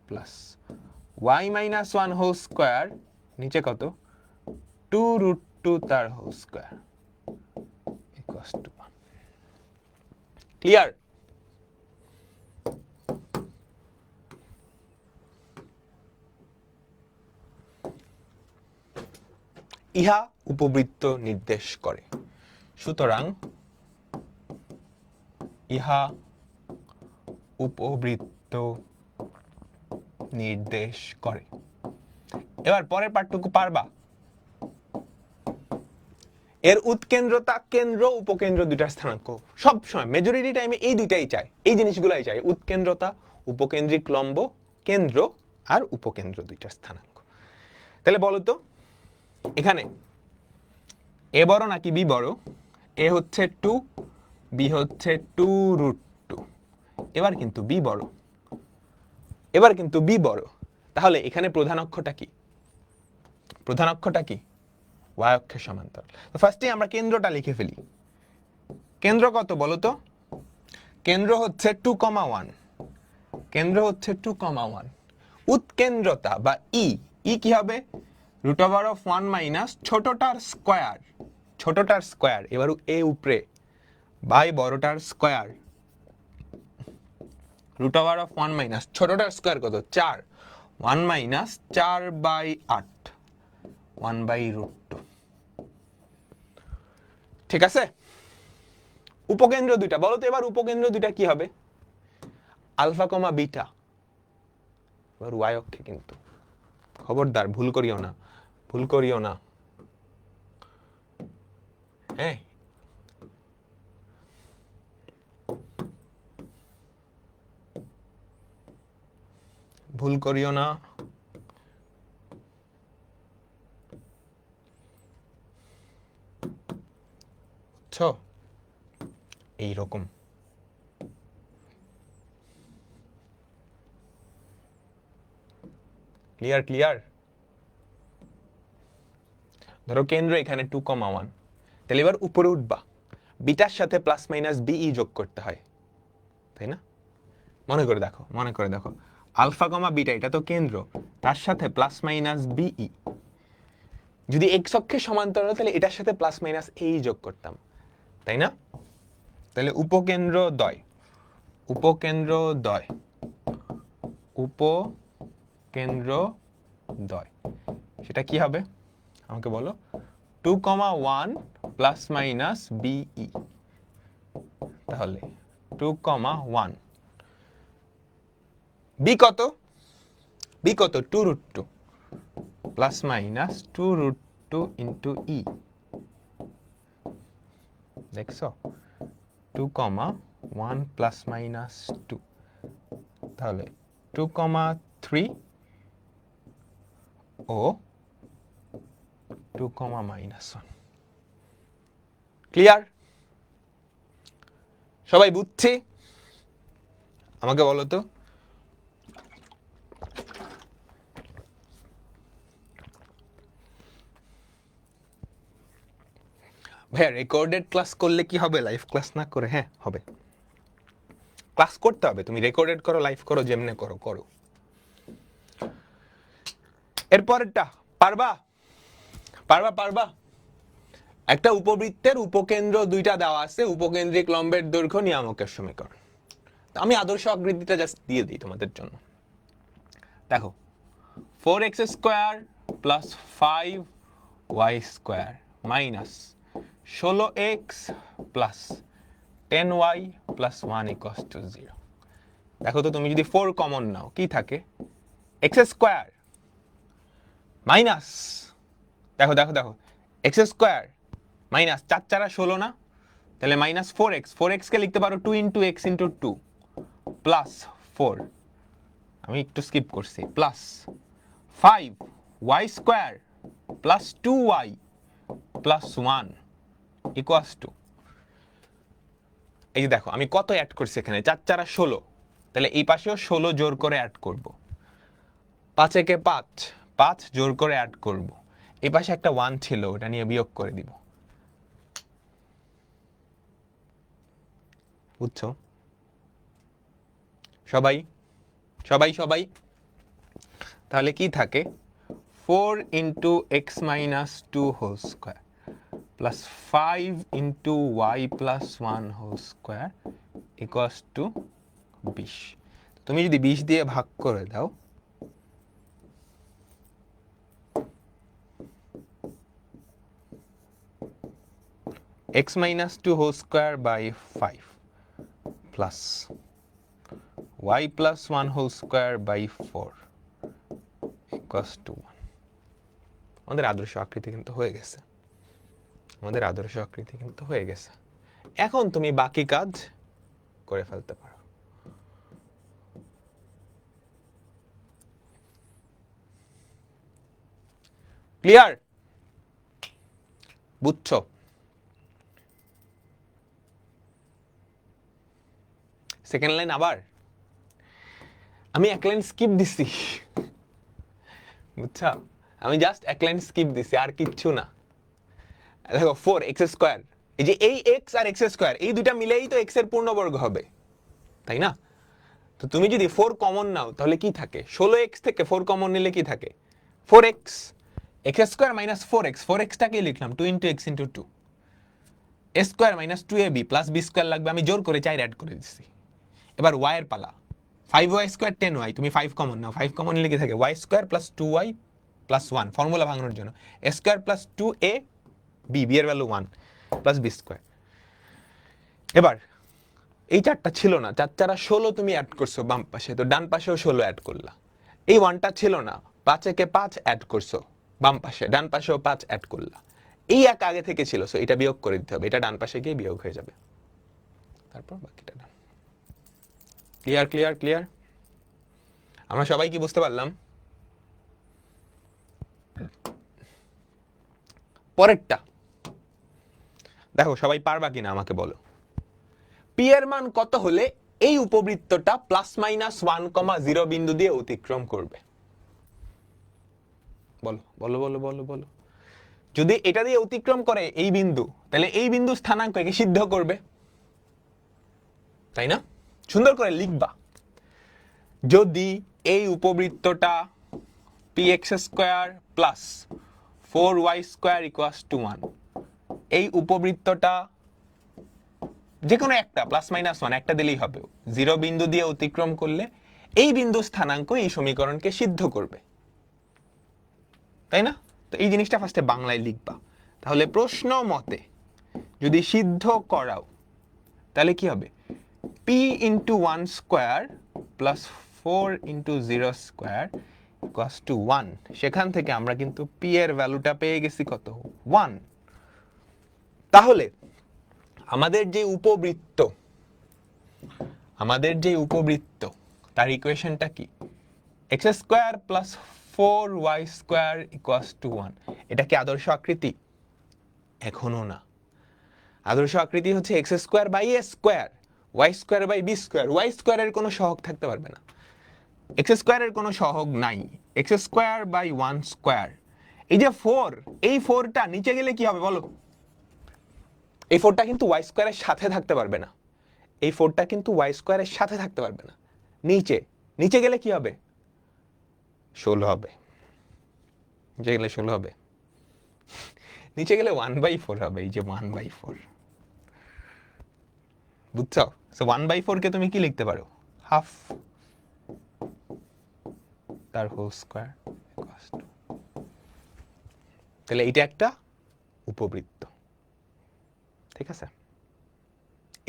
Speaker 1: plus y minus 1 whole square, নিচে কত? 2 রুট 2 তার whole square equals to 1। Clear? ইহা উপবৃত্ত নির্দেশ করে, সুতরাং ইহা উপবৃত্ত নির্দেশ করে। এবার পরের পাঠটুকু পারবা? এর উৎকেন্দ্রতা, কেন্দ্র, উপকেন্দ্র দুইটার স্থানাঙ্ক সব সময় মেজরিটি টাইমে এই দুইটাই চাই, এই জিনিসগুলাই চাই, উৎকেন্দ্রতা, উপকেন্দ্রিক লম্ব, কেন্দ্র আর উপকেন্দ্র দুইটার স্থানাঙ্ক। তাহলে বলো তো এখানে এ বড় নাকি বি বড়? এ হচ্ছে 2, বি হচ্ছে 2 রুট 2, এবার কিন্তু বি বড়, এবার কিন্তু বি বড়। তাহলে এখানে প্রধান অক্ষটা কি? প্রধান অক্ষটা কি? y অক্ষের সমান্তরাল। তো ফার্স্টে আমরা কেন্দ্রটা লিখে ফেলি। কেন্দ্র কত বলো তো? কেন্দ্র হচ্ছে 2,1, কেন্দ্র হচ্ছে 2,1। উৎকেন্দ্রতা বা ই, ই কি হবে? রুট ওভার অফ 1 মাইনাস ছোটটার স্কয়ার, ছোটটার স্কয়ার, এবার এ উপরে বাই বড়টার square, root over of 1 minus ছোটটার স্কয়ার কত? 4, 1 মাইনাস 4 বাই 8, 1 বাই রুট 2। ঠিক আছে? উপকেন্দ্র দুইটা বলো তো, এবার উপকেন্দ্র দুইটা কি হবে? আলফা কমা বিটা, এবার y অক্ষে কিন্তু, খবরদার ভুল করিও না, ভুল করিও না, হ্যাঁ, ভুল করিও না। বুঝছো? এইরকম। Clear clear? ধরো কেন্দ্র এখানে 2,1, তাহলে এবার উপরে উঠবা, বিটার সাথে প্লাস মাইনাস বিই যোগ করতে হয়, তাই না? মনে করে দেখো, মনে করে দেখো, আলফা কমা বিটা এটা তো কেন্দ্র, তার সাথে প্লাস মাইনাস বিই, যদি এক্স অক্ষে সমান্তরাল তাহলে এটার সাথে প্লাস মাইনাস এই যোগ করতাম, তাই না? তাহলে উপকেন্দ্র দ্বয়, উপকেন্দ্র দ্বয়, উপকেন্দ্র দ্বয়, সেটা কি হবে আমাকে বলো? 2,1 প্লাস মাইনাস বিই, তাহলে 2,1, বি কত? বি কত? 2√2 প্লাস মাইনাস 2√2 ইন্টু ই, দেখছো? 2,1 প্লাস মাইনাস 2, তাহলে 2,3 ও 2,-1। ক্লিয়ার? সবাই বুঝছি? আমাকে বলো তো, ভাইয়া রেকর্ডেড ক্লাস করলে কি হবে লাইভ ক্লাস না করে? হ্যাঁ হবে, ক্লাস করতে হবে, তুমি রেকর্ডেড করো লাইভ করো যেমনে করো করো। এরপরেরটা পারবা? পারবা পারবা? একটা উপবৃত্তের উপকেন্দ্র দুইটা দেওয়া আছে, উপকেন্দ্রিক লম্বের দৈর্ঘ্য নিয়ামকের সমীকরণ। আমি আদর্শ আকৃতিটা জাস্ট দিয়ে দিই তোমাদের জন্য। দেখো 4x² plus 5y² minus 16x plus 10y plus 1 equals to 0। দেখো তো তুমি যদি 4 কমন নাও কি থাকে? x² মাইনাস, দেখো দেখো দেখো, x² মাইনাস 4 4 16 না, তাহলে মাইনাস 4x, 4x কে লিখতে পারো 2 ইন্টু x ইন্টু 2 প্লাস 4, আমি একটু স্কিপ করছি, plus 5y² plus 2y plus 1 equals to, এই যে দেখো আমি কত অ্যাড করছি এখানে, 4 4 16, তাহলে এই পাশেও 16 জোর করে অ্যাড করব, 5 একে 5, 5 জোর করে অ্যাড করব, এই পাশে একটা 1 ছিল ওটা নিয়ে বিয়োগ করে দিব। বুঝছো সবাই? সবাই সবাই? তাহলে কি থাকে? 4 into x minus 2 whole square plus 5 into y plus 1 whole square equals to 20। তুমি যদি 20 দিয়ে ভাগ করে দাও, x minus 2 whole square by 5 plus y plus 1 whole square by 4 equals to 1। আমাদের আদর্শ আকৃতি কিন্তু হয়ে গেছে, আমাদের আদর্শ আকৃতি কিন্তু হয়ে গেছে। এখন তুমি বাকি কাজ করে ফেলতে পারো। ক্লিয়ার? বুঝছো? সেকেন্ড লাইন আবার আমি এক লাইন স্কিপ দিছি, বুঝছো? আমি জাস্ট এক লাইন স্কিপ দিছি, আর কিচ্ছু না। দেখো 4x², এই যে এই x আর x² এই দুইটা মিলেই তো x এর পূর্ণবর্গ হবে, তাই না? তো তুমি যদি 4 কমন নাও তাহলে কি থাকে? 16x থেকে 4 কমন নিলে কি থাকে? 4x, x² মাইনাস 4x, 4xটাকে লিখলাম 2 into x into 2, a² minus 2ab plus b² লাগবে, আমি জোর করে 4 অ্যাড করে দিচ্ছি। এবার y এর পালা, 5y² 10y, তুমি 5 কমন নাও, 5 কমন নিলে কি থাকে? y² plus 2y plus 1, formula ভাঙানোর জন্য a² প্লাস 2ab, b এর ভ্যালু 1 প্লাস b²। এবার এই 4টা ছিল না, 4 4 16 তুমি অ্যাড করছো বাম পাশে, তো ডান পাশেও 16 অ্যাড করলা। এই 1টা ছিল না, 5 একে 5 অ্যাড করছো বাম পাশে, ডান পাশেও 5 অ্যাড করলা। এই এক আগে থেকে ছিল, সো এটা বিয়োগ করে দিতে হবে, এটা ডান পাশে গিয়ে বিয়োগ হয়ে যাবে, তারপর বাকিটা ডান। Clear clear clear? আমরা সবাই কি বুঝতে পারলাম? পরেরটা দেখো সবাই পারবা কিনা আমাকে বলো। পি এর মান কত হলে এই উপবৃত্তটা +-1,0 বিন্দু দিয়ে অতিক্রম করবে? বলো বলো বলো বলো বলো। যদি এটা দিয়ে অতিক্রম করে এই বিন্দু, তাহলে এই বিন্দু স্থানাঙ্ক একে সিদ্ধ করবে, তাই না? সুন্দর করে লিখবা। যদি এই উপবৃত্তটা px² + 4y² = 1, এই উপবৃত্তটা যে কোনো একটা +-1 একটা দিলেই হবে, 0 বিন্দু দিয়ে অতিক্রম করলে এই বিন্দু স্থানাঙ্ক এই সমীকরণকে সিদ্ধ করবে, তাই না? তো এই জিনিসটা ফার্স্টে বাংলায় লিখবা। তাহলে প্রশ্ন মতে যদি সিদ্ধ করাও তাহলে কি হবে? p × 1² + 4 × 0² = 1। সেখান থেকে আমরা কিন্তু p এর ভ্যালুটা পেয়ে গেছি কত? 1। তাহলে আমাদের যে উপবৃত্ত তার ইকুয়েশনটা কি? x² + 4y² = 1। এটা কি আদর্শ আকৃতি? এখনো না। আদর্শ আকৃতি হচ্ছে x²/a², y²/b²। y² এর কোনো সহগ থাকতে পারবে না, x² এর কোনো সহগ নাই। x²/1²। এই যে 4, এই 4টা নিচে গেলে কি হবে বলো? এই 4টা কিন্তু y² এর সাথে থাকতে পারবে না। এই 4টা কিন্তু y² এর সাথে থাকতে পারবে না। নিচে গেলে কি হবে? 16 হবে। নিচে গেলে 16 হবে। নিচে গেলে 1/4 হবে। এই যে 1/4, বুঝছো? সো 1/4 কে তুমি কি লিখতে পারো? হাফ তার হোল স্কয়ার। তাহলে এটা একটা উপবৃত্ত, ঠিক আছে?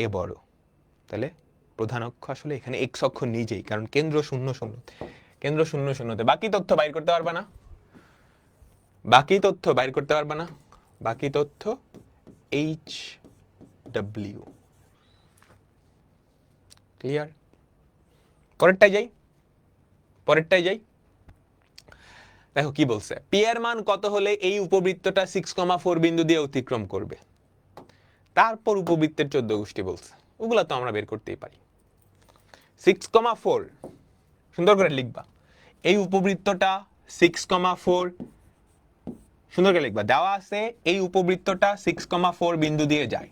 Speaker 1: এ বড়, তাহলে প্রধান অক্ষ আসলে এখানে x অক্ষ নিজেই, কারণ কেন্দ্র 0 0, কেন্দ্র 0 0-তে। বাকি তথ্য বাইর করতে পারবা না, বাকি তথ্য HW। ক্লিয়ার? পরেরটাই যাই। দেখো কি বলছে, পি এর মান কত হলে এই উপবৃত্তটা 6,4 বিন্দু দিয়ে অতিক্রম করবে? তারপর উপবৃত্তের 14 গোষ্ঠী বলছে, ওগুলা তো আমরা বের করতেই পারি। 6,4 সুন্দর করে লিখবা। এই উপবৃত্তটা 6,4 সুন্দর করে লিখবা। দেওয়া আছে এই উপবৃত্তটা 6,4 বিন্দু দিয়ে যায়।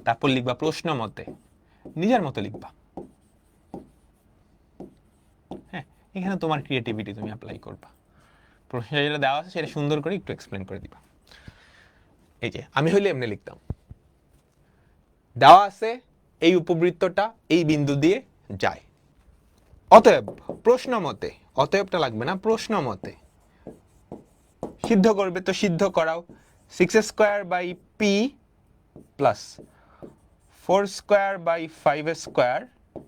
Speaker 1: তারপর লিখবা প্রশ্ন মতে, নিজের মতো লিখবা। হ্যাঁ, এখানে তোমার ক্রিয়েটিভিটি তুমি অ্যাপ্লাই করবা। প্রশ্নে যেটা দেওয়া আছে সেটা সুন্দর করে একটু এক্সপ্লেন করে দিবা। এই যে আমি হইলে এমনি লিখতাম, দেওয়া আছে এই উপবৃত্তটা এই বিন্দু দিয়ে যায়, অতএব প্রশ্ন মতে, অতএবটা লাগবে না, প্রশ্ন মতে সিদ্ধ করবে। তো সিদ্ধ করাও। 6² p + 4² / 5²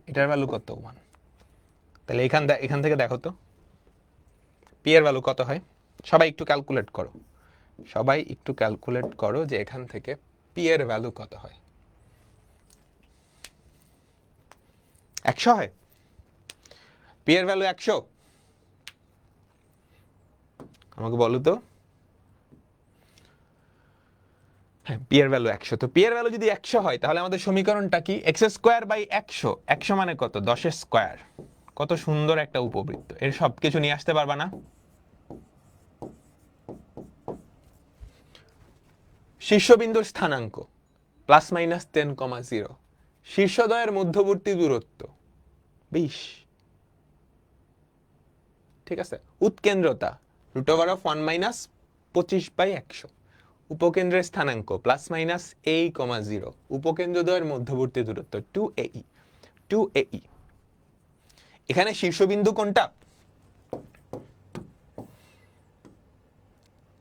Speaker 1: এটার ভ্যালু কত? 1। তাহলে এখান থেকে দেখো তো পি এর ভ্যালু কত হয়। সবাই একটু ক্যালকুলেট করো যে এখান থেকে পি এর ভ্যালু কত হয়। 100 হয়? পি এর ভ্যালু 100? আমাকে বলো তো। হ্যাঁ, পি এর ভ্যালু 100। তো পি এর ভ্যালু যদি 100 হয় তাহলে আমাদের সমীকরণটা কি? x²/100। 100 মানে কত? 10 স্কয়ার। কত সুন্দর একটা উপবৃত্ত। এর সবকিছু নিয়ে আসতে পারবা না? শীর্ষবিন্দুর স্থানাঙ্ক +-10,0। শীর্ষদ্বয়ের মধ্যবর্তী দূরত্ব 20, ঠিক আছে? উৎকেন্দ্রতা √1 - 25/100। উপকেন্দ্রের স্থানাঙ্ক +-a,0। উপকেন্দ্রদ্বয়ের মধ্যবর্তী দূরত্ব 2ae। 2ae। এখানে শীর্ষবিন্দু কোনটা?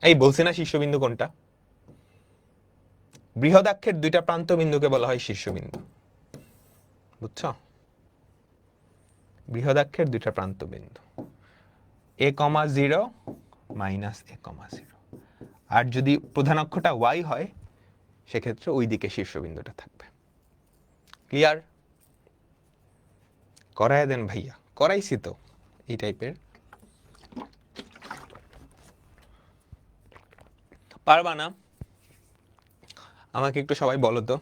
Speaker 1: এই বলছি না শীর্ষবিন্দু কোনটা? বৃহদাক্ষের দুইটা প্রান্ত বিন্দুকে বলা হয় শীর্ষবিন্দু, বুঝছো? বৃহদাক্ষের দুইটা প্রান্ত বিন্দু a,0 - a,0। আর যদি প্রধান অক্ষটা y হয় সেক্ষেত্রে ওই দিকে শীর্ষবিন্দুটা থাকবে। ক্লিয়ার? করায় দেন ভাইয়া, করাইছি তো এই টাইপের। পারবা না? আমাকে একটু সবাই বলো তো।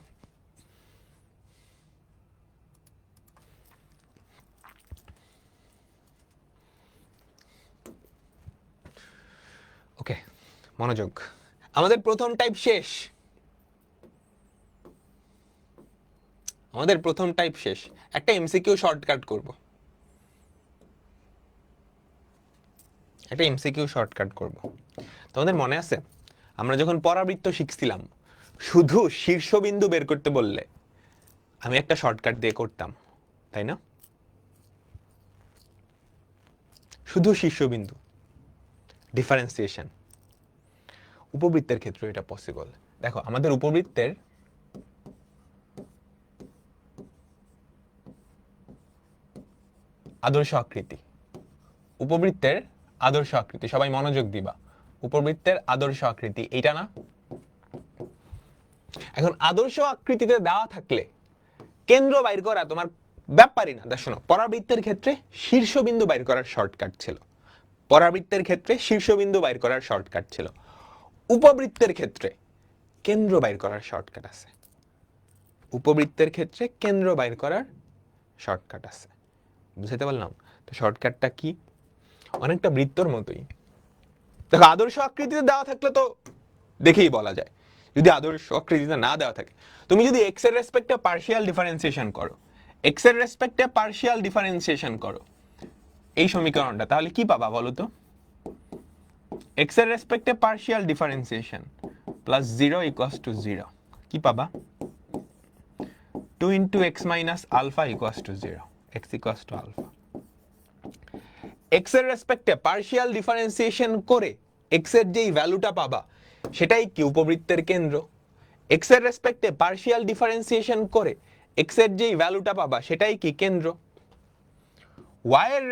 Speaker 1: ওকে, মনোযোগ। আমাদের প্রথম টাইপ শেষ, আমাদের প্রথম টাইপ শেষ। একটা এমসিকিউ শর্টকাট করব, একটা এমসিকিউ শর্টকাট করব। তোমাদের মনে আছে আমরা যখন পরাবৃত্ত শিখছিলাম, শুধু শীর্ষবিন্দু বের করতে বললে আমি একটা শর্টকাট দিয়ে করতাম, তাই না? শুধু শীর্ষবিন্দু, ডিফারেন্সিয়েশন। উপবৃত্তের ক্ষেত্রে এটা পসিবল। দেখো আমাদের উপবৃত্তের আদর্শ আকৃতি, উপবৃত্তের আদর্শ আকৃতি, সবাই মনোযোগ দিবা। উপবৃত্তের আদর্শ আকৃতি এইটা না? এখন আদর্শ আকৃতিতে দেওয়া থাকলে কেন্দ্র বাইর করা তোমার ব্যাপারই না। শোনো, পরাবৃত্তের ক্ষেত্রে শীর্ষবিন্দু বাইর করার শর্টকাট ছিল, পরাবৃত্তের ক্ষেত্রে শীর্ষবিন্দু বাইর করার শর্টকাট ছিল। উপবৃত্তের ক্ষেত্রে কেন্দ্র বাইর করার শর্টকাট আছে, উপবৃত্তের ক্ষেত্রে কেন্দ্র বাইর করার শর্টকাট আছে। বুঝতে পারলাম? তো শর্টকাটটা কি? অনেকটা বৃত্তর মতোই। দেখো আদর্শ আকৃতিতে দেওয়া থাকলে তো দেখেই বলা যায়। যদি আদর্শ আকৃতিতে না দেওয়া থাকে, তুমি যদি এক্স এর রেসপেক্টে পার্শিয়াল ডিফারেন্সিয়েশন করো, এক্স এর রেসপেক্টে পার্শিয়াল ডিফারেন্সিয়েশন করো এই সমীকরণটা, তাহলে কি পাবা বলো তো? এক্স এর রেসপেক্টে partial differentiation plus 0 equals to 0, কি পাবা? 2 into x minus alpha equals to 0, X equals to alpha. X এর রেসপেক্টে পার্শিয়াল ডিফারেন্সিয়েশন করে এক্স এর যেই ভ্যালুটা পাবা সেটাই কি উপবৃত্তের কেন্দ্র। এক্স এর রেসপেক্টে পার্শিয়াল ডিফারেন্সিয়েশন করে এক্স এর যেই ভ্যালুটা পাবা সেটাই কি কেন্দ্র। ওয়াই এর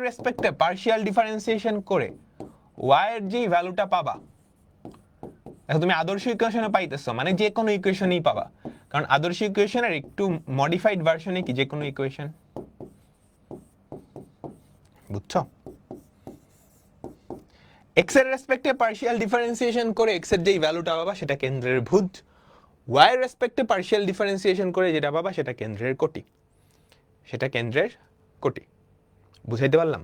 Speaker 1: রেসপেক্টে পার্শিয়াল ডিফারেন্সিয়েশন করে ওয়াই এর যেই ভ্যালুটা পাবা, দেখো তুমি আদর্শ ইকুয়েশনে পাইতেছো, মানে যে কোনো ইকুয়েশনই পাবা, কারণ আদর্শ ইকুয়েশনের একটু মডিফাইড ভার্সনে কি যে কোনো ইকুয়েশন। বুঝছো? এক্স এর রেসপেক্টে পার্শিয়াল ডিফারেন্সিয়েশন করে এক্স এর যেই ভ্যালুটা পাবা সেটা কেন্দ্রের ভুজ, ওয়াই এর রেসপেক্টে পার্শিয়াল ডিফারেন্সিয়েশন করে যেটা পাবা সেটা কেন্দ্রের কোটি, সেটা কেন্দ্রের কোটি। বুঝাইতে পারলাম?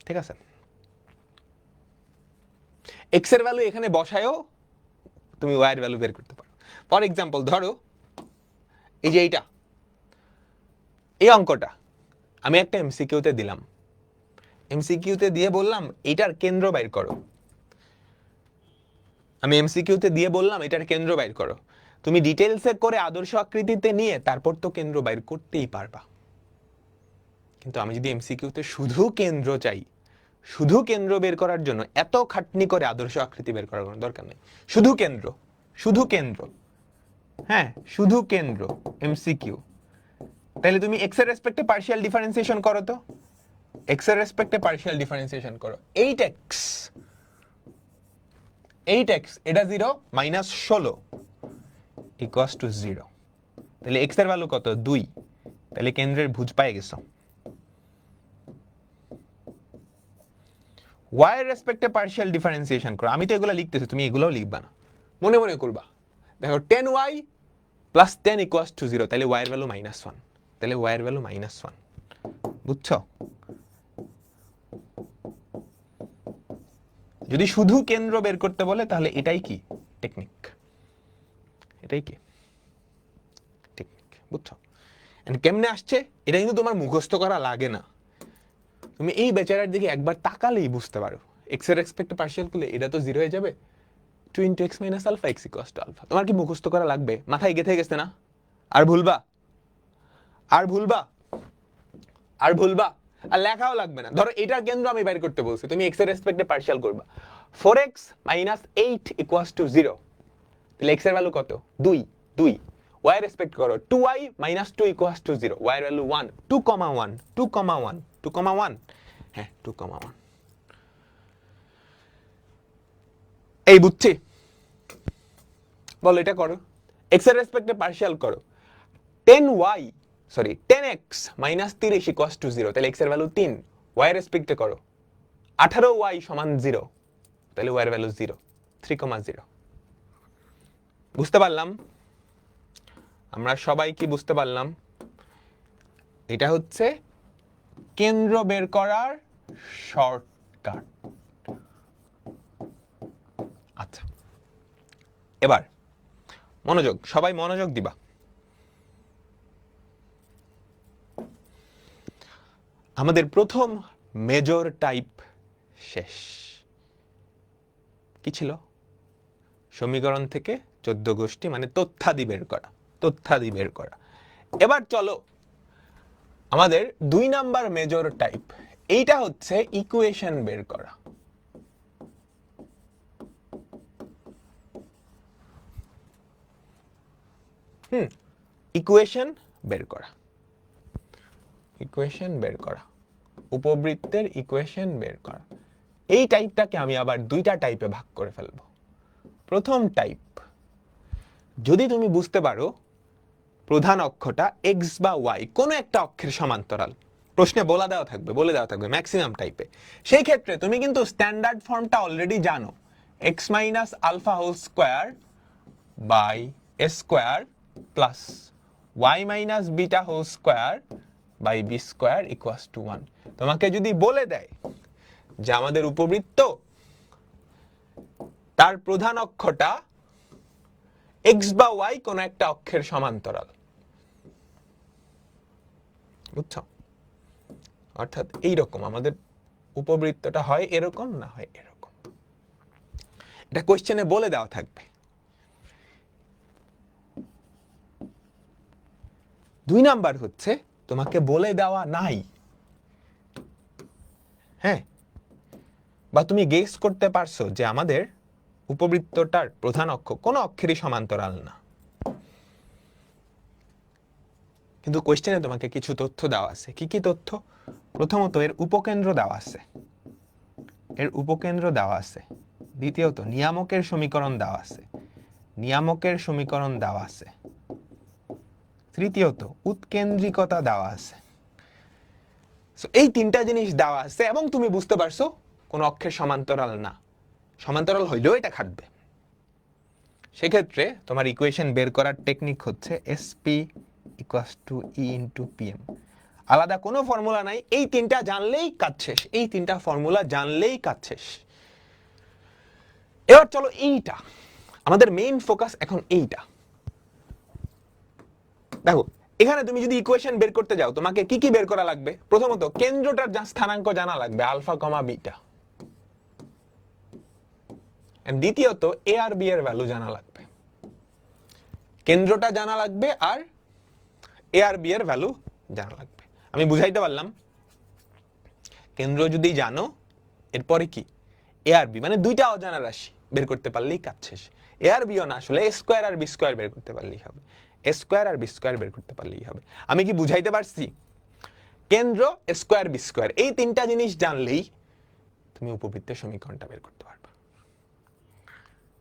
Speaker 1: ঠিক আছে, এক্স এর ভ্যালু এখানে বসায়ও তুমি ওয়াই এর ভ্যালু বের করতে পারো। ফর এক্সাম্পল ধরো এই যে এইটা, এই অঙ্কটা আমি একটা এমসিকিউতে দিলাম, এমসিকিউতে দিয়ে বললাম এটার কেন্দ্র বাইর করো, আমি এমসিকিউতে দিয়ে বললাম এটার কেন্দ্র বাইর করো। তুমি ডিটেইলসে করে আদর্শ আকৃতিতে নিয়ে তারপর তো কেন্দ্র বাইর করতেই পারবা। কিন্তু আমি যদি এমসিকিউতে শুধু কেন্দ্র চাই, শুধু কেন্দ্র বের করার জন্য এত খাটনি করে আদর্শ আকৃতি বের করার কোনো দরকার নেই। শুধু কেন্দ্র, শুধু কেন্দ্র, হ্যাঁ শুধু কেন্দ্র এমসিকিউ। তাহলে তুমি এক্স এর রেসপেক্টে পার্শিয়াল ডিফারেন্সিয়েশন করো তো, এক্স এর রেসপেক্টে পার্শিয়াল ডিফারেন্সিয়েশন করো। 8x, এটা 0 মাইনাস 16 ইকুয়ালস টু 0। তাহলে এক্স এর ভ্যালু কত? 2। তাহলে কেন্দ্রের ভুজ পাই গেছো। ওয়াই এর রেসপেক্টে পার্শিয়াল ডিফারেন্সিয়েশন করো। আমি তো এগুলো লিখতেছি, তুমি এগুলোও লিখবা না, মনে মনে করবা। দেখো 10y প্লাস 10 ইকুয়ালস টু 0, তাহলে ওয়াই এর ভ্যালু -1, তাহলে ওয়াই এর ভ্যালু -1। বুঝছো? যদি শুধু কেন্দ্র বের করতে বলে তাহলে এটাই কি টেকনিক, এটাই কি টেকনিক। বুঝছো? এন্ড কেমনে আসছে এটা কিন্তু তোমার মুখস্থ করা লাগে না, তুমি এই বেচারার দিকে একবার তাকালেই বুঝতে পারো। এক্স এর রেসপেক্টে পার্শিয়াল করলে এটা তো 0 হয়ে যাবে, 2 into x minus alpha x equals to alpha. তোমার কি মুখস্থ করা লাগবে? মাথায় গেঁথে গেছে না? আর ভুলবা, আর ভুলবা, আর ভুলবা, আর লেখাও লাগবে না। ধরো এটার কেন্দ্র আমি বের করতে বলছি, তুমি এক্স এর রেসপেক্টে পার্শিয়াল করবা। 4x মাইনাস 8 ইকুয়ালস টু 0, তাহলে এক্স এর ভ্যালু কত? 2, 2। ওয়াই রেসপেক্ট করো, 2y minus 2 equals to 0, y এর ভ্যালু 1, 2,1, 2,1, 2,1, হ্যাঁ 2,1। এই বুঝছি? বলো এটা করো, এক্স এর রেসপেক্টে পার্শিয়াল করো। 10x মাইনাস 30 ইকুয়ালস টু 0, তাহলে এক্স এর ভ্যালু 3, ওয়াই এর রেসপেক্টে করো 18y সমান 0, তাহলে y এর ভ্যালু 0, 3,0। বুঝতে পারলাম? আমরা সবাই কি বুঝতে পারলাম? এটা হচ্ছে কেন্দ্র বের করার শর্টকাট। আচ্ছা, এবার মনোযোগ, সবাই মনোযোগ দিবা। আমাদের প্রথম মেজর টাইপ শেষ। কি ছিল? সমীকরণ থেকে 14 গোষ্ঠী মানে তথ্যাদি বের করা, তথ্যাদি বের করা। এবার চলো আমাদের 2 নাম্বার মেজর টাইপ, এইটা হচ্ছে ইকুয়েশন বের করা। ইকুয়েশন বের করা, ইকুয়েশন বের করা, উপবৃত্তের ইকুয়েশন বের করা। এই টাইপটাকে আমি আবার 2টা টাইপে ভাগ করে ফেলবো। প্রথম টাইপ, যদি তুমি বুঝতে পারো প্রধান অক্ষটা x বা y কোনো একটা অক্ষের সমান্তরাল, প্রশ্নে বলে দেওয়া থাকবে ম্যাক্সিমাম টাইপে, সেই ক্ষেত্রে তুমি কিন্তু স্ট্যান্ডার্ড ফর্মটা অলরেডি জানো, x minus alpha whole square by a square plus y minus beta whole square by b square equals to 1। তোমাকে যদি বলে দেয় যে আমাদের উপবৃত্ত, তার প্রধান অক্ষটা x বা y কোন একটা অক্ষের সমান্তরাল, বুঝছো? অর্থাৎ এইরকম আমাদের উপবৃত্তটা হয় এরকম, না হয় এরকম, এটা কোশ্চেনে বলে দেওয়া থাকবে। 2 নাম্বার হচ্ছে তোমাকে বলে দেওয়া নাই, হ্যাঁ, বা তুমি গেস করতে পারছো যে আমাদের উপবৃত্তটার প্রধান অক্ষ কোনো অক্ষেরই সমান্তরাল না, কিন্তু কোশ্চেনে তোমাকে কিছু তথ্য দেওয়া আছে। কি কি তথ্য? প্রথমত এর উপকেন্দ্র দেওয়া আছে, এর উপকেন্দ্র দেওয়া আছে। দ্বিতীয়ত নিয়ামকের সমীকরণ দেওয়া আছে, নিয়ামকের সমীকরণ দেওয়া আছে। তৃতীয়ত উৎকেন্দ্রিকতা দেওয়া আছে। এই 3টা জিনিস দেওয়া আছে এবং তুমি বুঝতে পারছো কোন অক্ষের সমান্তরাল না, সমান্তরাল হইলেও এটা খাটবে। সেক্ষেত্রে তোমার ইকুয়েশন বের করার টেকনিক হচ্ছে SP equals to E into PM. আলাদা কোনো ফর্মুলা নাই, এই 3টা জানলেই কাজ শেষ, এই 3টা ফর্মুলা জানলেই কাজ শেষ। এবার চলো এইটা আমাদের মেইন ফোকাস, এখন এইটা দেখো। এখানে তুমি যদি ইকুয়েশন বের করতে যাও তোমাকে কি কি বের করা লাগবে? প্রথমত কেন্দ্রটার স্থানাঙ্ক জানা লাগবে, আলফা কমা বিটা। দ্বিতীয়ত এ আর বি এর ভ্যালু জানা লাগবে, কেন্দ্রটা জানা লাগবে আর এ আর বি এর ভ্যালু জানা লাগবে। আমি বুঝাইতে পারলাম? কেন্দ্র যদি জানো, এরপরে কি এ আর বি মানে 2টা অজানা রাশি বের করতে পারলেই কাজ শেষ। এ আর বিও না, আসলে এ স্কোয়ার আর বি স্কোয়ার বের করতে পারলেই হবে, এ স্কোয়ার আর বি স্কোয়ার বের করতে পারলেই হবে। আমি কি বুঝাইতে পারছি? কেন্দ্র, স্কোয়ার, বি স্কোয়ার, এই 3টা জিনিস জানলেই তুমি উপবৃত্তের সমীকরণটা বের করতে পারবে।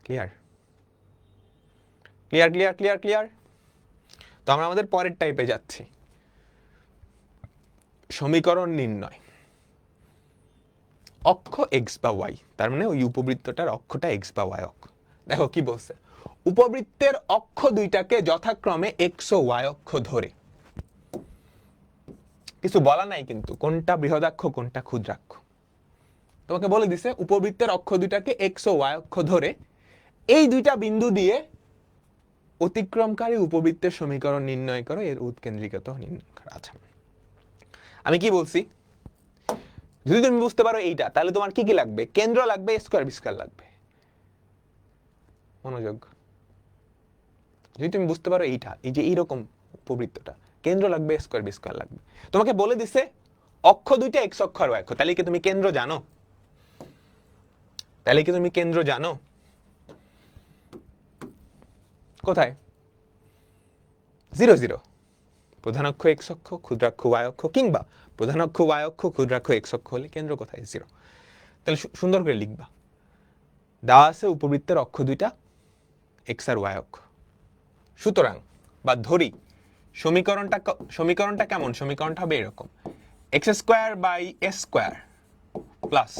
Speaker 1: Clear? Clear clear clear clear. তো আমরা আমাদের পরের টাইপে যাচ্ছি, সমীকরণ নির্ণয়। অক্ষ এক্স বা ওয়াই, তার মানে ওই উপবৃত্তটার অক্ষটা এক্স বা ওয়াই অক্ষ। দেখো কি বলছে, উপবৃত্তের অক্ষ দুইটাকে যথাক্রমে এক্স ও ওয়াই অক্ষ ধরে, কিছু বলা নাই কিন্তু কোনটা বৃহদাক্ষ কোনটা ক্ষুদ্রাক্ষ, তোমাকে বলে দিছে উপবৃত্তের অক্ষ দুইটাকে এক্স ও ওয়াই অক্ষ ধরে এই 2টা বিন্দু দিয়ে অতিক্রমকারী উপবৃত্তের সমীকরণ নির্ণয় করো, এর উৎকেন্দ্রিকতা নির্ণয় করো। আচ্ছা, আমি কি বলছি? যদি তুমি বুঝতে পারো এইটা, তাহলে তোমার কি কি লাগবে? কেন্দ্র লাগবে, স্কোয়ার বি স্কোয়ার লাগবে। মনোযোগ, যদি তুমি বুঝতে পারো এইটা, এই যে এইরকম উপবৃত্তটা, কেন্দ্র লাগবে, স্কোয়ার বি স্কোয়ার লাগবে। তোমাকে বলে দিছে অক্ষ দুইটা এক্স অক্ষ আর ওয়াই অক্ষ, তাহলে কি তুমি কেন্দ্র জানো? তাহলে কি তুমি কেন্দ্র জানো? কোথায়? 0 0, প্রধান অক্ষ এক্স অক্ষ, ক্ষুদ্রাক্ষ ওয়াই অক্ষ, কিংবা প্রধান অক্ষ ওয়াই অক্ষ, ক্ষুদ্রাক্ষ এক্স অক্ষ হলে কেন্দ্র কোথায়? 0। তাহলে সুন্দর করে লিখবা, দেওয়া আছে উপবৃত্তের অক্ষ দুইটা এক্স আর ওয়াই অক্ষ। সুতরাং বা ধরি সমীকরণটা কেমন? সমীকরণটা হবে এরকম, x square by a square plus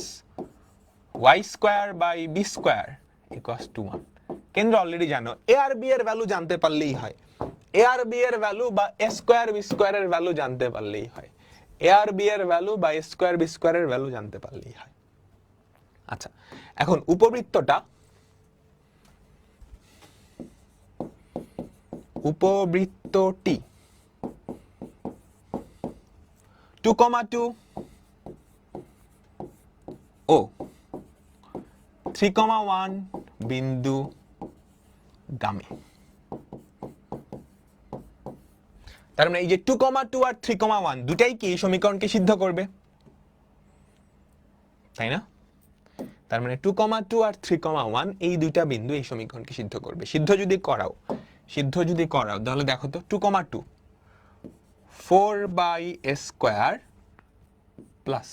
Speaker 1: y square by b square equals to 1। কেন্দ্র অলরেডি জানো, এ আর বি এর ভ্যালু জানতে পারলেই হয়, এ আর বি এর ভ্যালু বা এ স্কোয়ার বি স্কোয়ারের ভ্যালু জানতে পারলেই হয়, এ আর বি এর ভ্যালু বা এ স্কোয়ার বি স্কোয়ারের ভ্যালু জানতে পারলেই হয়। আচ্ছা, এখন উপবৃত্তটা, উপবৃত্তটি 2,2 ও 3,1 বিন্দু গামী। তার মানে এই যে 2,2 আর 3,1 দুটাই কি এই সমীকরণকে সিদ্ধ করবে, তাই না? তার মানে 2,2 আর 3,1 এই দুইটা বিন্দু এই সমীকরণকে সিদ্ধ করবে। সিদ্ধ যদি করাও তাহলে দেখো তো 2,2 4 by a square plus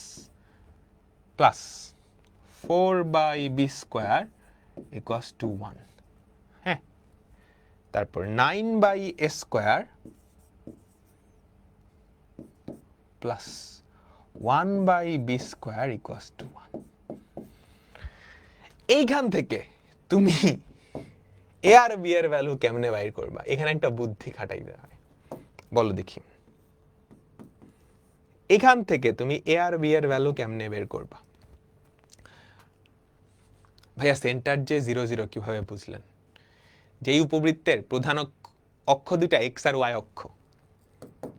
Speaker 1: 4 by b square equals to 1। হ্যাঁ, তারপর 9 by a square plus 1 by b square equals to 1। এইখান থেকে তুমি এ আর বি এর ভ্যালু কেমনে বাইর করবা? এখানে একটা বুদ্ধি খাটাইতে হয়, বলো দেখি। এখান থেকে তুমি এ আর বি এর ভ্যালু কেমনে বের করবা? ভাইয়া সেন্টার যে 0 0 কিভাবে বুঝলেন? যেই উপবৃত্তের প্রধান অক্ষ দুটা এক্স আর ওয়াই অক্ষ,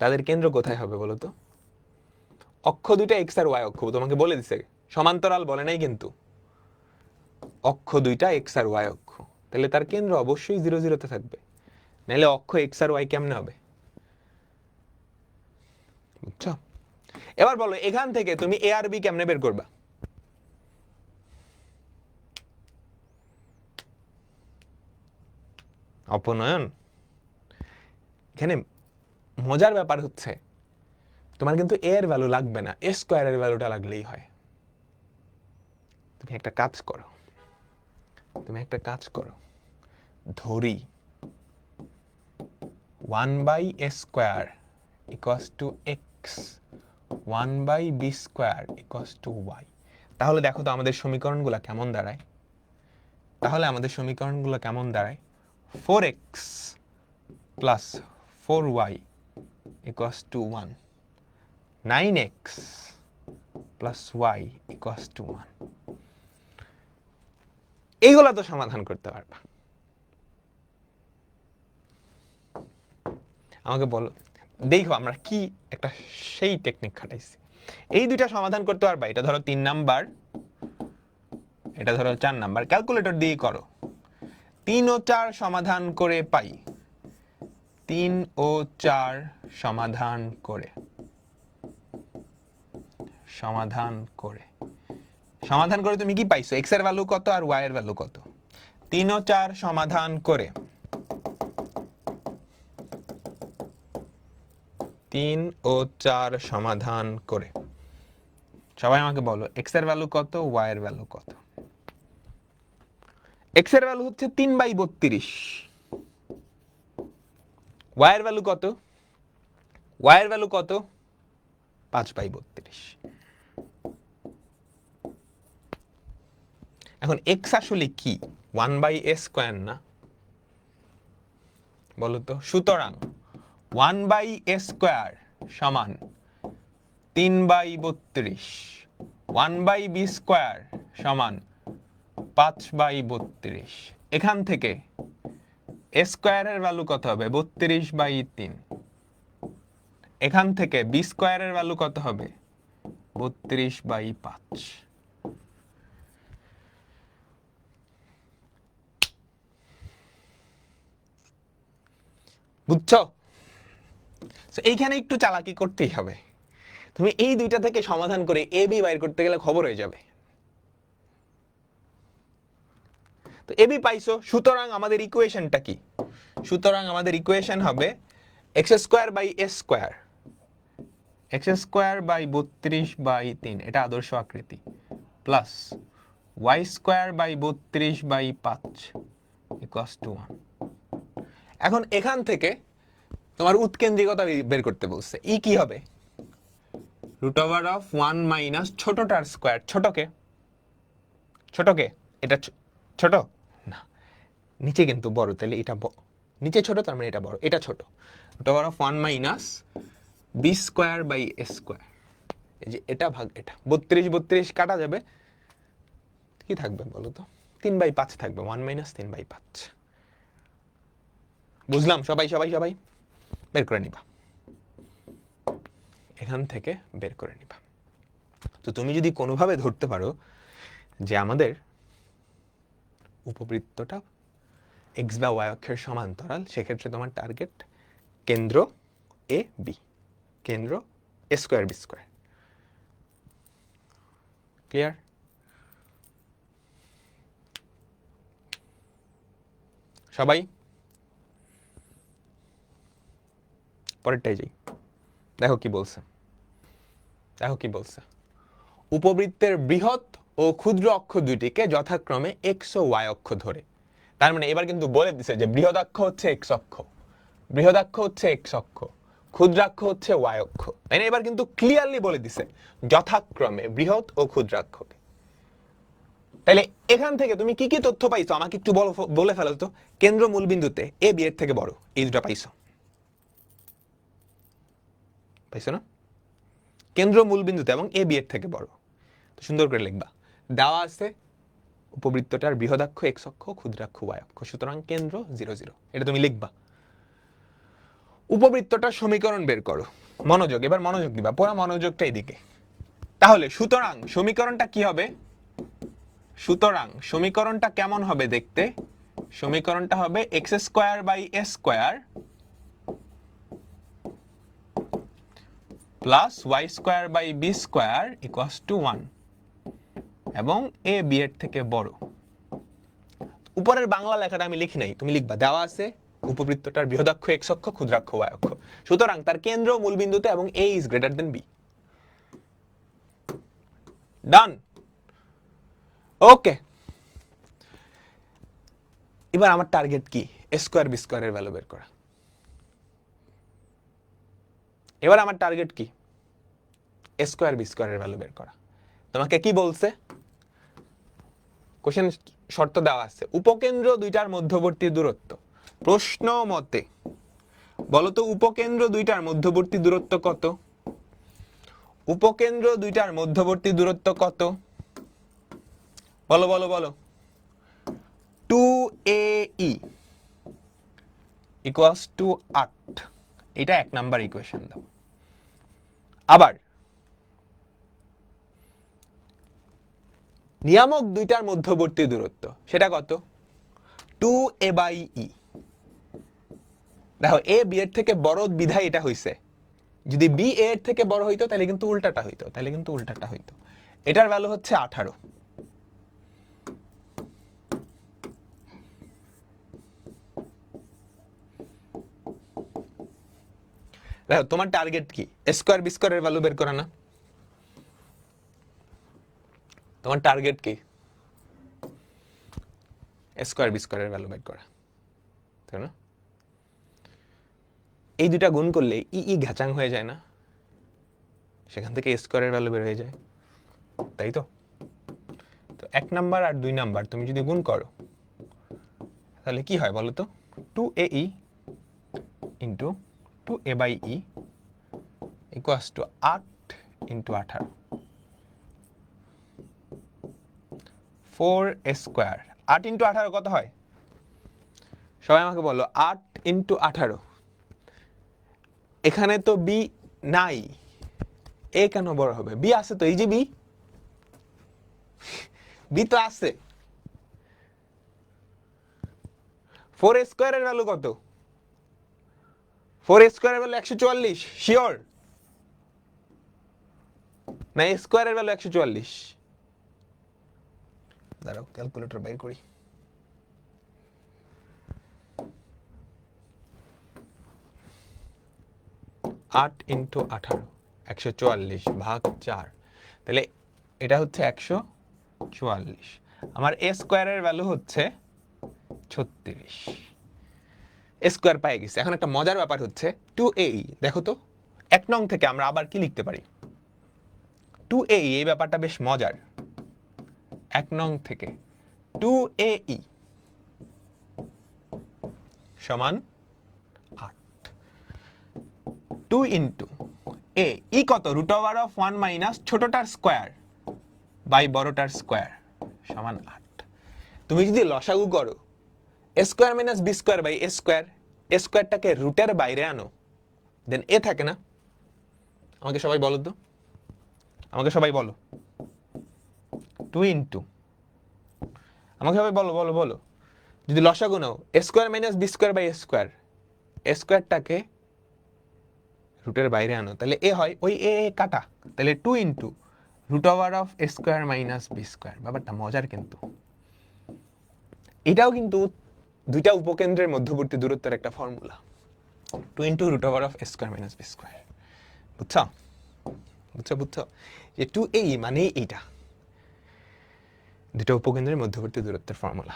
Speaker 1: তাদের কেন্দ্র কোথায় হবে বলো তো? অক্ষ দুইটা এক্স আর ওয়াই অক্ষ, তোমাকে বলে দিছে, সমান্তরাল বলে নাই কিন্তু, অক্ষ দুইটা এক্স আর ওয়াই অক্ষ, তাহলে তার কেন্দ্র অবশ্যই 0 0 তে থাকবে, নাহলে অক্ষ এক্স আর ওয়াই কেমনে হবে? বুঝছো? এবার বলো এখান থেকে তুমি এ আর বি কেমনে বের করবা? অপনয়ন। এখানে মজার ব্যাপার হচ্ছে তোমার কিন্তু এ এর ভ্যালু লাগবে না, এ স্কোয়ারের ভ্যালুটা লাগলেই হয়। তুমি একটা কাজ করো, ধরি 1 by a square equals to x, 1 by b square equals to y. তাহলে দেখো তো আমাদের সমীকরণগুলো কেমন দাঁড়ায়? 4x plus 4y equals to 1, 9x plus y equals to 1। এইগুলা তো সমাধান করতে পারবা। আমাকে বলো, দেখো আমরা কি একটা সেই টেকনিক খাটাইছি। এই দুইটা সমাধান করতে পারবা, এটা ধরো 3 নাম্বার, এটা ধরো 4 নাম্বার, ক্যালকুলেটর দিয়ে করো। 3 ও 4 সমাধান করে পাই, 3 ও 4 সমাধান করে তুমি কি পাইছো? এক্স এর ভ্যালু কত আর ওয়াই এর ভ্যালু কত? 3 ও 4 সমাধান করে 3 ও 4 সমাধান করে সবাই আমাকে বলো এক্স এর ভ্যালু কত, ওয়াই এর ভ্যালু কত? এক্স এর ভ্যালু হচ্ছে 3 বাই 32, ওয়াই এর ভ্যালু কত? 5 বাই 32। এখন এক্স আসলে কি? 1 বাই এ স্কোয়ার না? বলো তো। সুতরাং 1 বাই এ স্কোয়ার সমান 3 বাই 32, 1 বাই বি স্কোয়ার সমান 5 বাই 32। এখান থেকে এ স্কোয়ারের ভ্যালু কত হবে? 32 বাই 3। এখান থেকে বি স্কোয়ারের ভ্যালু কত হবে? 32 বাই 5। বুঝছো? এইখানে একটু চালাকি করতেই হবে। তুমি এই দুইটা থেকে সমাধান করে এ বি বাইর করতে গেলে খবর হয়ে যাবে। তো এ বি পাইছো, সুতরাং আমাদের ইকুয়েশনটা কি? সুতরাং আমাদের ইকুয়েশন হবে x square by a square, x square by 32 by 3, এটা আদর্শ আকৃতি, plus y square by 32 by 5 equals to 1। এখন এখান থেকে তোমার উৎকেন্দ্রিকতা বের করতে বলছে। ই কি হবে? √1 মাইনাস ছোটটার স্কোয়ার। ছোটকে এটা ছোট না, নিচে কিন্তু বড়, তাহলে এটা নিচে ছোট, তার মানে এটা বড়, এটা ছোট। √1 minus B square by a square, এই যে এটা ভাগ এটা, 32 কাটা যাবে, কি থাকবে বলো তো? 3/5 থাকবে, 1 মাইনাস 3/5। বুঝলাম? সবাই বের করে নিবা, এখান থেকে বের করে নিবা। তো তুমি যদি কোনোভাবে ধরতে পারো যে আমাদের উপবৃত্তটা এক্স বা ওয়াই অক্ষের সমান্তরাল, সেক্ষেত্রে তোমার টার্গেট কেন্দ্র এ বি, কেন্দ্র এ স্কোয়ার বি স্কোয়ার। ক্লিয়ার? সবাই পরেরটাই যাই। দেখো কি বলছে, উপবৃত্তের বৃহৎ ও ক্ষুদ্র অক্ষ দুইটিকে যথাক্রমে এক্স ও ওয়াই অক্ষ ধরে। তার মানে এবার কিন্তু বলে দিছে যে বৃহদাক্ষ হচ্ছে এক্স অক্ষ, ক্ষুদ্রাক্ষ হচ্ছে ওয়াই অক্ষ, তাই না? এবার কিন্তু ক্লিয়ারলি বলে দিছে যথাক্রমে বৃহৎ ও ক্ষুদ্রাক্ষকে। তাহলে এখান থেকে তুমি কি কি তথ্য পাইছো আমাকে একটু বলে ফেলো তো। কেন্দ্র মূল বিন্দুতে এ বি এর থেকে বড়, এই দুটো পাইছো না? কেন্দ্র মূল বিন্দুতে এবং এ বি এর থেকে বড়, তো সুন্দর করে লিখবা। দেওয়া আছে উপবৃত্তটার বৃহদাক্ষ এক্স অক্ষ, ক্ষুদ্রাক্ষ ওয়াই অক্ষ, সুতরাং কেন্দ্র 0 0, এটা তুমি লিখবা। উপবৃত্তটার সমীকরণ বের করো। মনোযোগ, এবার মনোযোগ দিবা, পুরো মনোযোগটা এদিকে। তাহলে সুতরাং সমীকরণটা কি হবে? সমীকরণটা কেমন হবে দেখতে? সমীকরণটা হবে x square by a square plus y square by b square equals to 1, এবং এ বি এর থেকে বড়। উপরের বাংলা লেখাটা আমি লিখি নাই, তুমি লিখবা। দেওয়া আছে উপবৃত্তটার বৃহদাক্ষ এক্স অক্ষ, ক্ষুদ্রাক্ষ ওয়াই অক্ষ, সুতরাং তার কেন্দ্র মূল বিন্দুতে এবং এ ইজ গ্রেটার দেন বি। ডান? ওকে, এবার আমার টার্গেট কি? এ স্কোয়ার বি স্কোয়ারের ভ্যালু বের করা। এবার আমার টার্গেট কি? এ স্কোয়ার বি স্কোয়ারের ভ্যালু বের করা। তোমাকে কি বলছে? কোশ্চেন শর্ত দেওয়া আছে, উপকেন্দ্র দুইটার মধ্যবর্তী দূরত্ব। প্রশ্ন মতে বলতো উপকেন্দ্র দুইটার মধ্যবর্তী দূরত্ব কত? উপকেন্দ্র দুইটার মধ্যবর্তী দূরত্ব কত? বলো। 2AE ইকুয়ালস টু 8, এটা 1 নাম্বার ইকুয়েশন দাও। আবার নিয়ামক দুইটার মধ্যবর্তী দূরত্ব, সেটা কত? 2A/E। দেখো এ বি এর থেকে বড় বিধায় এটা হইছে, যদি বি এ এর থেকে বড় হইতো তাহলে কিন্তু উল্টাটা হইতো, এটার ভ্যালু হচ্ছে 18। দেখো তোমার টার্গেট কি? এ স্কোয়ার বি স্কোয়ারের ভ্যালু বের করা না? তোমার টার্গেট কি? এ স্কোয়ার বি স্কোয়ারের ভ্যালু বের করা, তাই না? এই দুটা গুণ করলে ই ঘাচাং হয়ে যায় না? সেখান থেকে এ স্কোয়ারের ভ্যালু বের হয়ে যায়, তাই তো? তো 1 নাম্বার আর 2 নাম্বার তুমি যদি গুণ করো তাহলে কি হয় বলো তো? 2AE into 2A/E equals to 8 into 18, 4A square. 8 into 18 কত হয়? সবাই আমাকে বলো, 8 ইন্টু 18। এখানে তো বি নাই, এ কেন বড় হবে? বি আছে তো, এই যে বি তো আছে। 4A স্কোয়ারের ভ্যালু কত? 4A স্কোয়ারের ভ্যালু 144, শিওর? না, এ স্কোয়ারের ভ্যালু 144? দাঁড়াও ক্যালকুলেটর বের করি। আট ইন্টু 18, 144 ভাগ 4, তাহলে এটা হচ্ছে 144। আমার এ স্কোয়ারের ভ্যালু হচ্ছে 36। এ স্কোয়ার পাই গেছে। এখন একটা মজার ব্যাপার হচ্ছে 2AE, দেখো তো 1 নং থেকে আমরা আবার কি লিখতে পারি? 2a এই ব্যাপারটা বেশ মজার। 1 নং থেকে 2a সমান 8। 2 ইন্টু a কত, √1 মাইনাস ছোটটার স্কোয়ার বাই বড়টার স্কোয়ার সমান 8। তুমি যদি লসাগু করো a square minus b square by a স্কোয়ারটাকে রুটের বাইরে আনো, দেন a থাকে না? আমাকে সবাই বলো তো, আমাকে সবাই বলো। 2 ইন্টু, আমাকে সবাই বলো বলো বলো, যদি লসাগু নাও a square minus b square by a স্কোয়ারটাকে রুটের বাইরে আনো, তাহলে এ হয় ওই এ কাটা, তাহলে 2 into √a square minus b square. ব্যাপারটা মজার কিন্তু। এটাও কিন্তু দুইটা উপকেন্দ্রের মধ্যবর্তী দূরত্বের একটা formula. 2 into √a square minus b square. বুঝছো বুঝছো বুঝছো যে 2a মানে এইটা দুটো উপকেন্দ্রের মধ্যবর্তী দূরত্বের ফর্মুলা।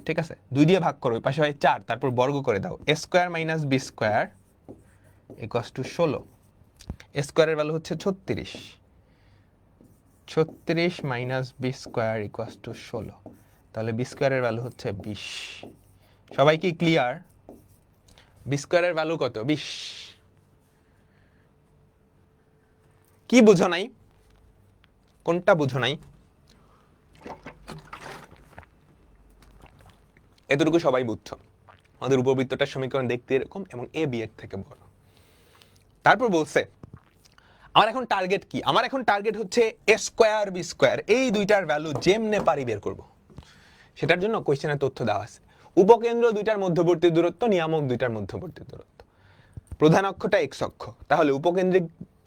Speaker 1: ঠিক আছে, 2 দিয়ে ভাগ করো, ওই পাশে হয় 4, তারপর বর্গ করে দাও। a square minus b square equals two 16। a স্কোয়ারের ভ্যালু হচ্ছে 36, 36 minus b square equals two 16, তাহলে b স্কোয়ারের ভ্যালু হচ্ছে 20। সবাই কি ক্লিয়ার? b স্কোয়ারের ভ্যালু কত? 20। কি বুঝো নাই? কোনটা বুঝো নাই? এতটুকু সবাই বুঝছো। আমাদের উপবৃত্তটার সমীকরণ দেখতে এরকম এবং a b এর থেকে বড়। তারপর বলছে আমার এখন টার্গেট কি? আমার এখন টার্গেট হচ্ছে a স্কোয়ার b স্কোয়ার, এই দুইটার ভ্যালু যেমনে পারি বের করব। সেটার জন্য কোশ্চেনে তথ্য দেওয়া আছে। উপকেন্দ্র দুইটার মধ্যবর্তী দূরত্ব, নিয়ামক দুইটার মধ্যবর্তী দূরত্ব, প্রধান অক্ষটা x অক্ষ, তাহলে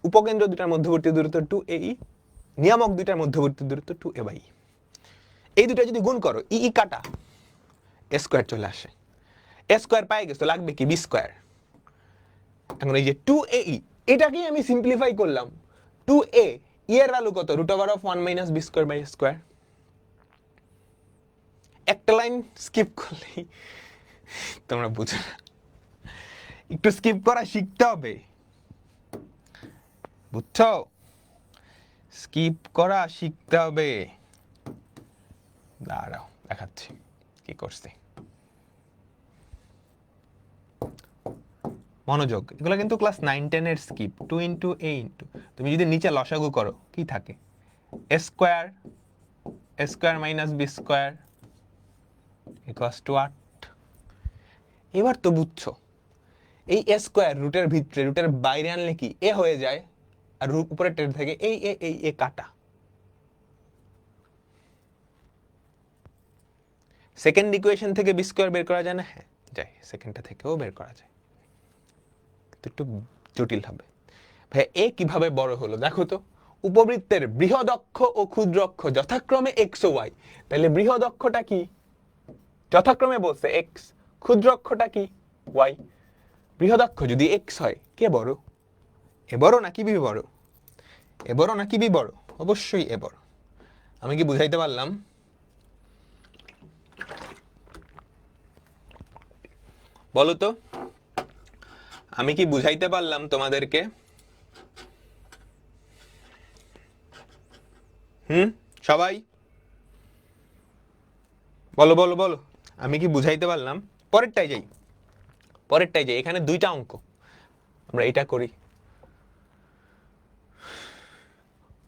Speaker 1: উপকেন্দ্র দুইটার মধ্যবর্তী দূরত্ব 2a, নিয়ামক দুইটার মধ্যবর্তী দূরত্ব 2a/e। এই দুইটা যদি গুণ করো ই কাটা a স্কোয়ার চলে আসে। a স্কোয়ার পাই গেছো, লাগবে কি b স্কোয়ার। এখন এই যে 2a এটাকেই আমি সিম্পলিফাই করলাম। 2a এর ভ্যালু কত? √1 minus b square by square. একটা লাইন স্কিপ করলেই তোমরা বুঝো না, একটু স্কিপ করা শিখতে হবে, বুঝছো? স্কিপ করা শিখতে হবে। দাঁড়াও দেখাচ্ছি কি করছি। মনোযোগ, এগুলো কিন্তু ক্লাস 9-10 এর স্কিপ। 2 ইন্টু a ইন্টু, তুমি যদি নিচে লসাগু করো কি থাকে? a square minus b square equals two 8। এবার তো বুঝছো, এই a স্কোয়ার রুটের ভিতরে, রুটের বাইরে আনলে কি a হয়ে যায়, আর রুট উপরে টের থেকে এই a কাটা। সেকেন্ড ইকুয়েশন থেকে b স্কোয়ার বের করা যায় না? হ্যাঁ যায়, সেকেন্ডটা থেকেও বের করা যায়, একটু জটিল হবে। ভাই এ কিভাবে বড় হলো দেখো তো। উপবৃত্তের বৃহৎ অক্ষ ও ক্ষুদ্র অক্ষ যথাক্রমে x ও y, তাহলে বৃহৎ অক্ষটা কি? যথাক্রমে বলছে x, ক্ষুদ্র অক্ষটা কি? y। বৃহৎ অক্ষ যদি x হয়, কে বড়? এ বড় নাকি বি বড়? এ বড় নাকি বি বড়? অবশ্যই এ বড়। আমি কি বুঝাইতে পারলাম? বলো তো, আমি কি বুঝাইতে পারলাম তোমাদেরকে? সবাই বলো বলো বলো, আমি কি বুঝাইতে পারলাম? পরেরটাই যাই, এখানে দুইটা অঙ্ক, আমরা এটা করি।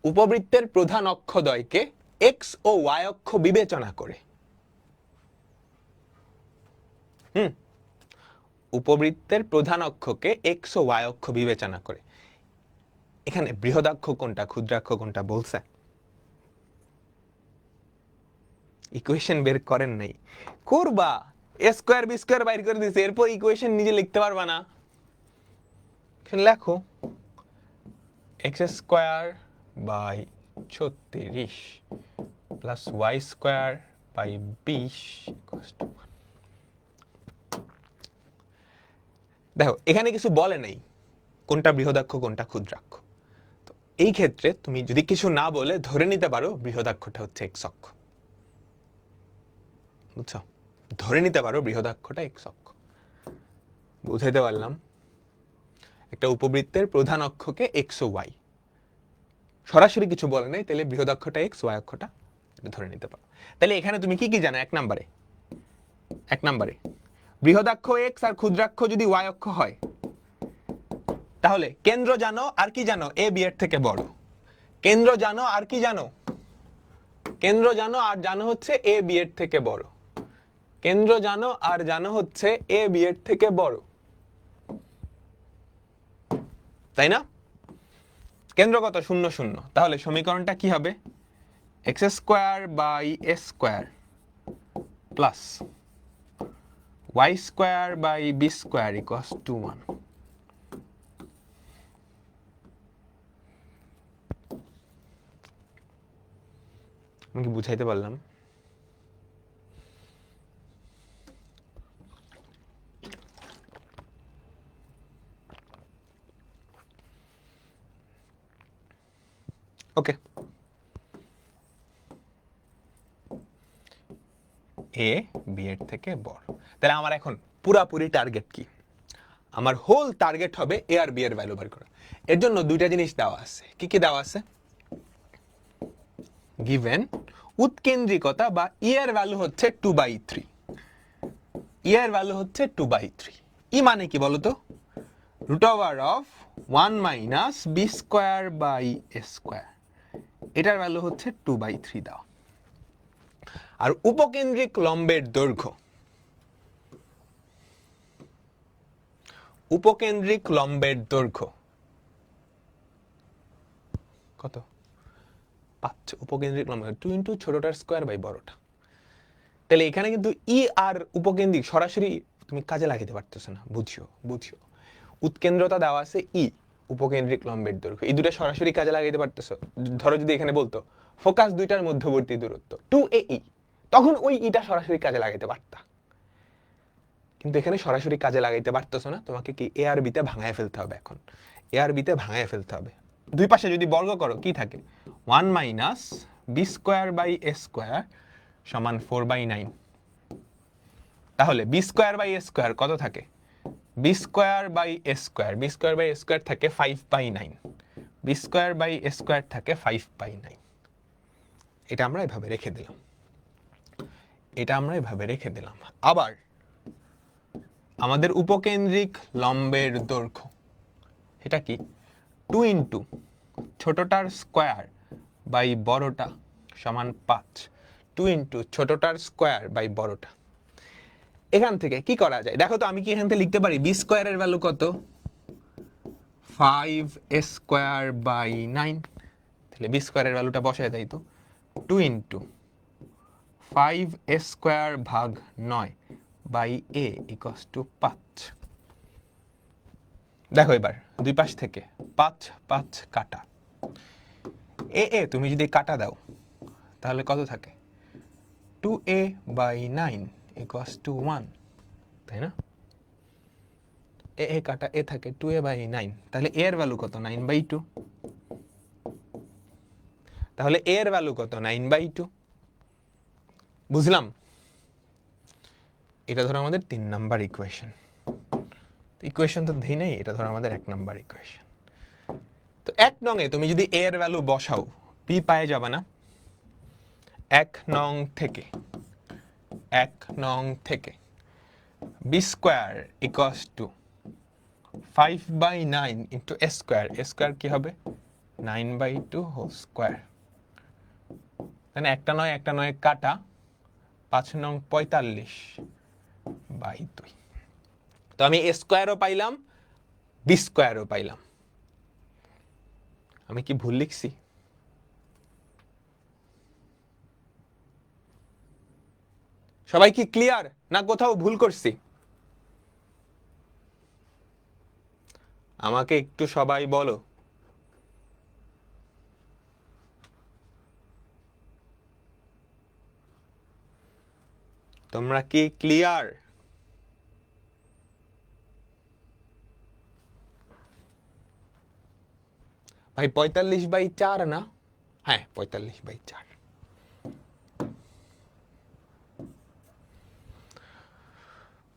Speaker 1: উপবৃত্তের প্রধান অক্ষদ্বয়কে x ও y অক্ষ বিবেচনা করে, উপবৃত্তের প্রধান অক্ষকে x ও y অক্ষ বিবেচনা করে, এখানে বৃহদাক্ষ কোনটা ক্ষুদ্রাক্ষ কোনটা বলছে? ইকুয়েশন বের করেন নাই, করবা। a স্কয়ার b স্কয়ার বাইর করে দিয়েছে, এরপর ইকুয়েশন নিজে লিখতে পারবা না। লেখো x স্কয়ার বাই 36 প্লাস y স্কয়ার বাই 20। দেখো এখানে কিছু বলে নাই কোনটা বৃহদাক্ষ কোনটা ক্ষুদ্রাক্ষ। তো এই ক্ষেত্রে তুমি যদি কিছু না বলে ধরে নিতে পারো বৃহদাক্ষটা হচ্ছে x অক্ষ। বুঝছো? ধরে নিতে পারো বৃহদাক্ষটা x অক্ষ। বুঝাইতে পারলাম? একটা উপবৃত্তের প্রধান অক্ষকে x ও y সরাসরি কিছু বলে নাই, তাহলে বৃহৎ অক্ষটা এক্স, ওয়াই অক্ষটা ধরে নিতে পারো। তাহলে এখানে তুমি কি কি জানো? এক নম্বরে বৃহদাক্ষ এক্স আর ক্ষুদ্রাক্ষ যদি ওয়াই অক্ষ হয়, তাহলে কেন্দ্র জানো আর কি জানো? এ বি এর থেকে বড়। কেন্দ্র জানো আর কি জানো? কেন্দ্র জানো আর জানো হচ্ছে এ বি এর থেকে বড়। কেন্দ্র জানো আর জানো হচ্ছে এ বি এর থেকে বড়, তাই না? কেন্দ্র কত? 0 0। তাহলে সমীকরণটা কি হবে? X square by a square plus y square by b square equals to 1। আমি কি বুঝাইতে পারলাম? ওকে, এ বি এর থেকে বড়। তাহলে আমার এখন পুরাপুরি টার্গেট কি? আমার হোল টার্গেট হবে এ আর বি এর ভ্যালু বের করা। এর জন্য দুইটা জিনিস দেওয়া আছে। কি কি দেওয়া আছে? গিভেন উৎকেন্দ্রিকতা বা ই এর ভ্যালু হচ্ছে 2/3। ই এর ভ্যালু হচ্ছে 2/3। ই মানে কি বলতো? Root over of 1 minus B square by a square. এটার ভ্যালু হচ্ছে 2/3 দাও। আর উপকেন্দ্রিক লম্বের দৈর্ঘ্য, উপকেন্দ্রিক লম্বের দৈর্ঘ্য কত? 5। উপকেন্দ্রিক লম্ব 2 ইন্টু ছোটটার স্কোয়ার বাই বড়টা। তাহলে এখানে কিন্তু ই আর উপকেন্দ্রিক সরাসরি তুমি কাজে লাগাতে পারতেছো না। বুঝিও উৎকেন্দ্রতা দেওয়া আছে ই, উপকেন্দ্রিক লম্বের দৈর্ঘ্য, এই দুটো সরাসরি কাজে লাগাইতে পারতেছো। ধরো যদি এখানে বলতো ফোকাস দুইটার মধ্যবর্তী দূরত্ব 2AE, তখন ওই ইটা সরাসরি কাজে লাগাইতে পারতা। কিন্তু এখানে সরাসরি কাজে লাগাইতে পারতেছো না, তোমাকে কি এ আর বিতে ভাঙায় ফেলতে হবে। এখন এ আর বিতে ভাঙায় ফেলতে হবে। দুই পাশে যদি বর্গ করো কি থাকে? 1 minus B square by a square সমান 4/9। তাহলে b square by a square কত থাকে? B square by a square, b square by a square থাকে 5/9। B square by a square থাকে 5/9। এটা আমরা এভাবে রেখে দিলাম। আবার আমাদের উপকেন্দ্রিক লম্বের দৈর্ঘ্য, এটা কি? 2 ইন্টু ছোটটার স্কোয়ার বাই বড়টা সমান 5। 2 ইন্টু ছোটটার স্কোয়ার বাই বড়টা। এখান থেকে কি করা যায় দেখো তো, আমি কি এখান থেকে লিখতে পারি বি স্কোয়ারের ভ্যালু কত? 5 স্কোয়ার বাই 9। তাহলে বি স্কোয়ারের ভ্যালুটা বসায় দেয় তো 2 ইন্টু 5 স্কোয়ার ভাগ 9 বাই এ ইকুয়ালস টু 5। দেখো এবার দুই পাশ থেকে 5 5 কাটা, এ তুমি যদি কাটা দাও তাহলে কত থাকে? 2a বাই 9 ইকুয়ালস টু 1, তাই না? এ কাটা এ থাকে 2a বাই 9। তাহলে এ এর ভ্যালু কত? 9/2। তাহলে এ এর ভ্যালু কত? 9/2। বুঝলাম? এটা ধরো আমাদের 3 নাম্বার ইকুয়েশন। ইকুয়েশন তো ধেই নেই, এটা ধরো আমাদের 1 নাম্বার ইকুয়েশন। তো 1 নং এ তুমি যদি এ এর ভ্যালু বসাও, পি পায়ে যাবে না? 1 নং থেকে b square equals to 5/9 into a square. A square কি হবে? 9/2 হোল স্কোয়ার। তাহলে একটা নয় কাটা, 5 নং 45/2। তো আমি এ স্কোয়ারও পাইলাম, বি স্কোয়ারও পাইলাম। আমি কি ভুল লিখছি? সবাই কি ক্লিয়ার, না কোথাও ভুল করছি? আমাকে একটু সবাই বলো। তোমরা কি ক্লিয়ার? ভাই 45/4 না? হ্যাঁ 45/4।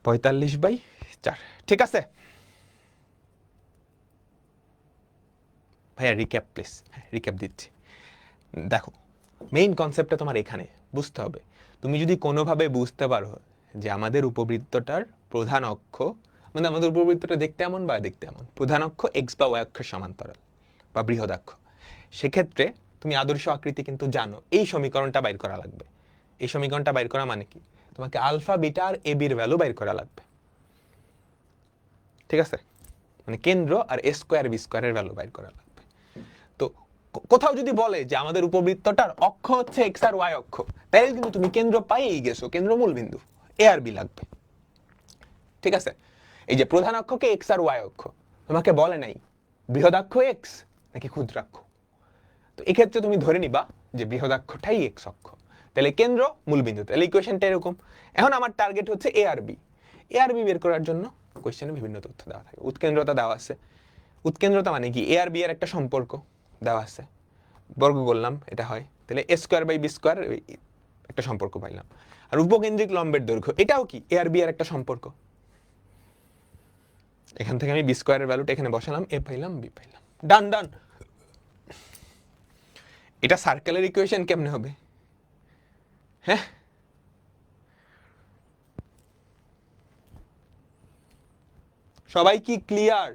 Speaker 1: 45/4 ঠিক আছে। ভাইয়া রিক্যাপ প্লিজ। রিক্যাপ দিচ্ছি। দেখো মেইন কনসেপ্টটা তোমার এখানে বুঝতে হবে। তুমি যদি কোনোভাবে বুঝতে পারো যে আমাদের উপবৃত্তটার প্রধান অক্ষ, মানে আমাদের উপবৃত্তটা দেখতে এমন বা দেখতে এমন, প্রধান অক্ষ এক্স বা ওয়াই অক্ষের সমান্তরাল বা বৃহদাক্ষ, সেক্ষেত্রে তুমি আদর্শ আকৃতি কিন্তু জানো। এই সমীকরণটা বাইর করা লাগবে। এই সমীকরণটা বাইর করা মানে কি, তোমাকে আলফা বিটা আর এ বির ভ্যালু বাইর করা লাগবে, ঠিক আছে? মানে কেন্দ্র আর এ স্কোয়ার বি স্কোয়ারের ভ্যালু বাইর করা লাগবে। তো কোথাও যদি বলে যে আমাদের উপবৃত্তটার অক্ষ হচ্ছে এক্স আর ওয়াই অক্ষ, তাহলে কিন্তু তুমি কেন্দ্র পাইয়েই গেছো, কেন্দ্র মূল বিন্দু এ আর বি লাগবে, ঠিক আছে? এই যে প্রধান অক্ষকে এক্স আর ওয়াই অক্ষ, তোমাকে বলে নাই বৃহদাক্ষ এক্স নাকি ক্ষুদ্রাক্ষ। তো এক্ষেত্রে তুমি ধরে নিবা যে বৃহদাক্ষটাই এক্স অক্ষ, তাহলে কেন্দ্র মূল বিন্দু, তাহলে ইকুয়েশনটা এরকম। এখন আমার টার্গেট হচ্ছে এ আর বি। এ আর বি বের করার জন্য কোয়েশ্চেনে বিভিন্ন তথ্য দেওয়া থাকে। উৎকেন্দ্রতা দেওয়া আছে। উৎকেন্দ্রতা মানে কি, এ আর বি এর একটা সম্পর্ক দেওয়া আছে, বর্গ করলাম এটা হয়, তাহলে A square by b square একটা সম্পর্ক পাইলাম। আর উপকেন্দ্রিক লম্বের দৈর্ঘ্য, এটাও কি এ আর বি এর একটা সম্পর্ক। এখান থেকে আমি বি স্কোয়ারের ভ্যালুটা এখানে বসালাম, এ পাইলাম বি পাইলাম, ডান ডান। এটা সার্কেলের ইকুয়েশন কেমনে হবে? হ্যাঁ, সবাই কি ক্লিয়ার?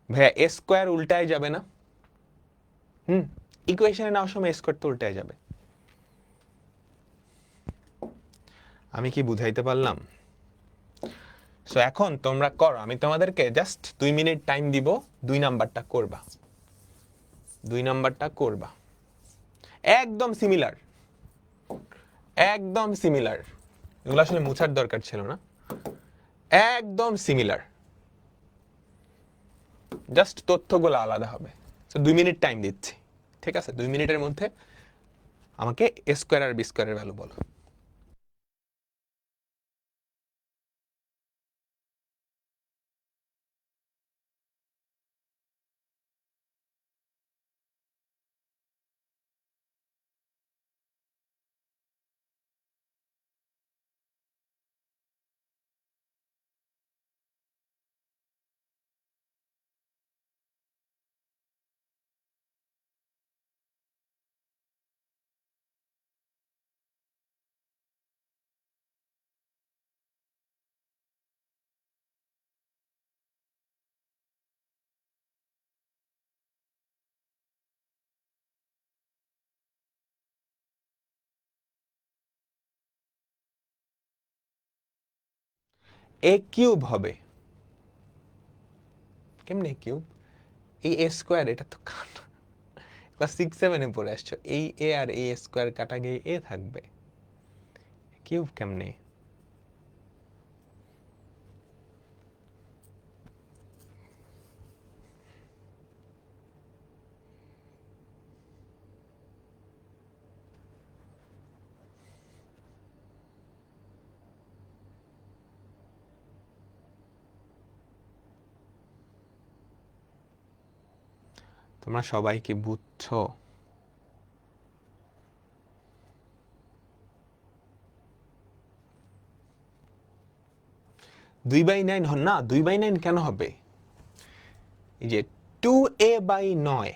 Speaker 1: ভাইয়া এ স্কোয়ার উল্টায় যাবে না? ইকুয়েশনে নেওয়ার সময় এ স্কোয়ার তো উল্টায় যাবে। আমি কি বুঝাইতে পারলাম? সো এখন তোমরা করো, আমি তোমাদেরকে জাস্ট 2 মিনিট টাইম দিব, 2 নাম্বারটা করবা। 2 নাম্বারটা করবা একদম সিমিলার, একদম সিমিলার। এগুলো আসলে মুছার দরকার ছিল না, একদম সিমিলার, জাস্ট তথ্যগুলো আলাদা হবে। সো 2 মিনিট টাইম দিচ্ছি, ঠিক আছে? 2 মিনিটের মধ্যে আমাকে এ স্কোয়ার আর বি স্কোয়ারের ভ্যালু বলো। এ কিউব হবে কেমনে কিউব? এই এ স্কোয়ার, এটা তো ক্লাস 6-7 পড়ে আসছো। এই এ আর এ স্কোয়ার কাটা গিয়ে এ থাকবে, কিউব কেমনে? তোমরা সবাই কি বুঝছো? 2/9 হন না, 2/9 কেন হবে? এই যে 2a/9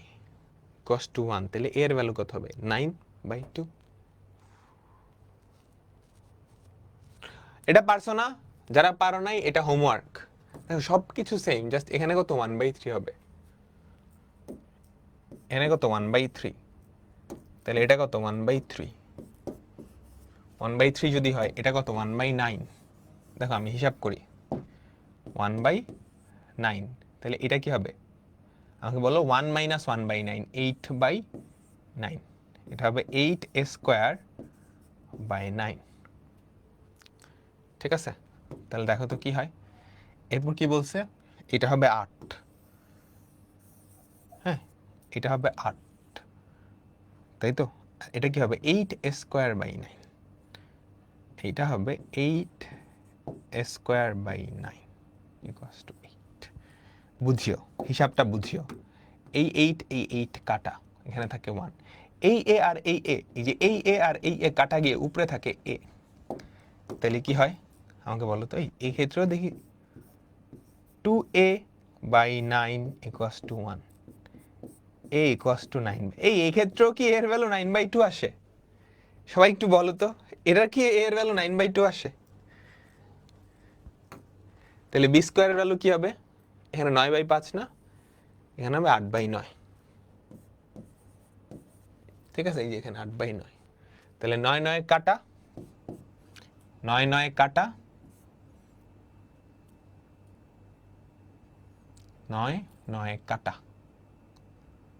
Speaker 1: cos to 1, তাহলে এর ভ্যালু কত হবে? 9/2। এটা পারছো না? যারা পারো নাই এটা হোমওয়ার্ক। দেখো সবকিছু সেম, জাস্ট এখানে কত 1/3 হবে, এখানে কত 1/3, তাহলে এটা কত 1/3। 1/3 যদি হয় এটা কত 1/9। দেখো আমি হিসাব করি, 1/9, তাহলে এটা কি হবে? আমাকে বলো 1 - 1/9, 8/9, এটা হবে 8 স্কোয়ার বাই 9, ঠিক আছে? তাহলে দেখো তো কি হয়। এরপর কি বলছে, এটা হবে 8, হ্যাঁ এটা হবে 8, তাই তো? এটা কি হবে 8 স্কোয়ার বাই 9, এইটা হবে 8 স্কোয়ার বাই 9 ইকুয়ালস টু 8। বুঝিও, হিসাবটা বুঝিও। এই 8 কাটা, এখানে থাকে 1। এই এ আর এই এ, এই যে এই এ আর এই এ কাটা গিয়ে উপরে থাকে এ, তাহলে কি হয় আমাকে বলো তো, এই ক্ষেত্রেও দেখি 2a/9 = 1, a = 9। এই ক্ষেত্রেও কি এর ভ্যালু 9/2 আসে? সবাই একটু বলো তো, এটা কি এর ভ্যালু 9/2 আসে? তাহলে বি স্কোয়ারের ভ্যালু কি হবে? এখানে 9/5 না, এখানে হবে 8/9। ঠিক আছে, এই যে এখানে 8/9। তাহলে 9 9 কাটা, 9 9 কাটা, 9 9 কাটা,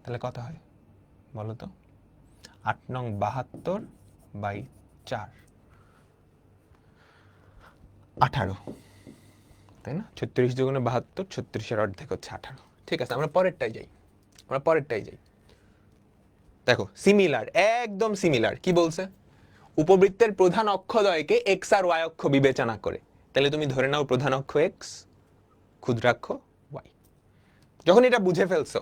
Speaker 1: তাহলে কত হয় বলো তো? 8 নং 72/4, 18, তাই না? 36 দুগুণে 72, 36-এর অর্ধেক হচ্ছে 18। ঠিক আছে, আমরা পরেরটাই যাই। দেখো সিমিলার, একদম সিমিলার। কি বলছে? উপবৃত্তের প্রধান অক্ষদ্বয়কে এক্স আর ওয়াই অক্ষ বিবেচনা করে। তাহলে তুমি ধরে নাও প্রধান অক্ষ এক্স, ক্ষুদ্রাক্ষ ওয়াই। যখন এটা বুঝে ফেলছো,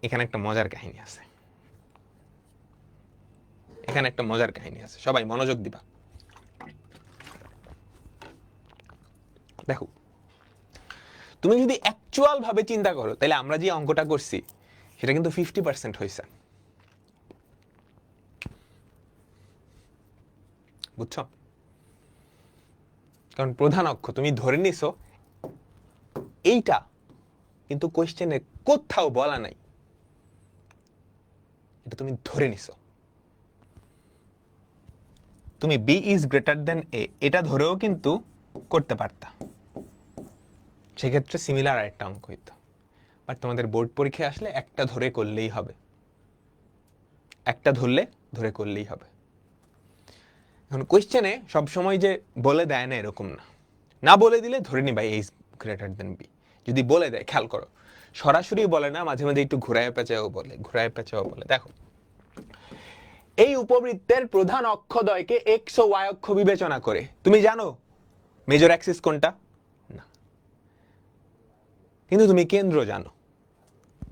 Speaker 1: এখানে একটা মজার কাহিনী আছে, সবাই মনোযোগ দিবা। দেখো, তুমি যদি অ্যাকচুয়াল ভাবে চিন্তা করো, তাহলে আমরা যে অঙ্কটা করছি সেটা কিন্তু 50% হয়েছে। বুঝছো? কারণ প্রধান অক্ষ তুমি ধরে নিছো, এইটা কিন্তু কোশ্চেনে কোথাও বলা নাই, এটা তুমি ধরে নিছো। তুমি বি ইজ গ্রেটার দেন এ এটা ধরেও কিন্তু করতে পারতা, সেক্ষেত্রে সিমিলার আরেকটা অঙ্ক হইতো। বাট তোমাদের বোর্ড পরীক্ষায় আসলে একটা ধরে করলেই হবে, এখন কোশ্চেনে সবসময় যে বলে দেয় না এরকম না, না বলে দিলে ধরে নি ভাই এ ইজ গ্রেটার দেন বি। যদি বলে দেয়, খেয়াল করো, সরাসরি বলে না, মাঝে মাঝে একটু ঘুরায় পেঁচাও বলে। দেখো, এই উপবৃত্তের প্রধান অক্ষদ্বয়কে এক্স ও ওয়াই অক্ষ বিবেচনা করে। তুমি জানো মেজর অ্যাক্সিস কোনটা? না, কিন্তু তুমি কেন্দ্র জানো,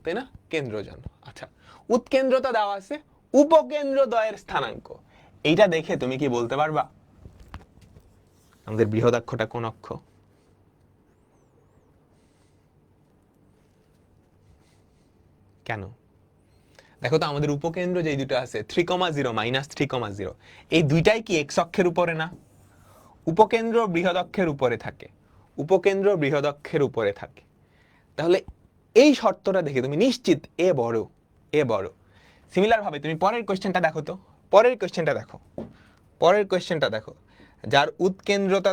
Speaker 1: তাই না? কেন্দ্র জানো। আচ্ছা, উৎকেন্দ্রতা দেওয়া আছে, উপকেন্দ্রদ্বয়ের স্থানাঙ্ক, এইটা দেখে তুমি কি বলতে পারবা আমাদের বৃহদাক্ষটা কোন অক্ষ? কেন? দেখো তো, আমাদের উপকেন্দ্র যে দুটো আছে 3,0 -3,0, এই দুইটাই কি এক্স অক্ষের উপরে না? উপকেন্দ্র বৃহদক্ষের উপরে থাকে। তাহলে এই শর্তটা দেখে তুমি নিশ্চিত এ বড়। সিমিলার ভাবে তুমি পরের কোশ্চেনটা দেখো তো, পরের কোশ্চেনটা দেখো, যার উৎকেন্দ্রতা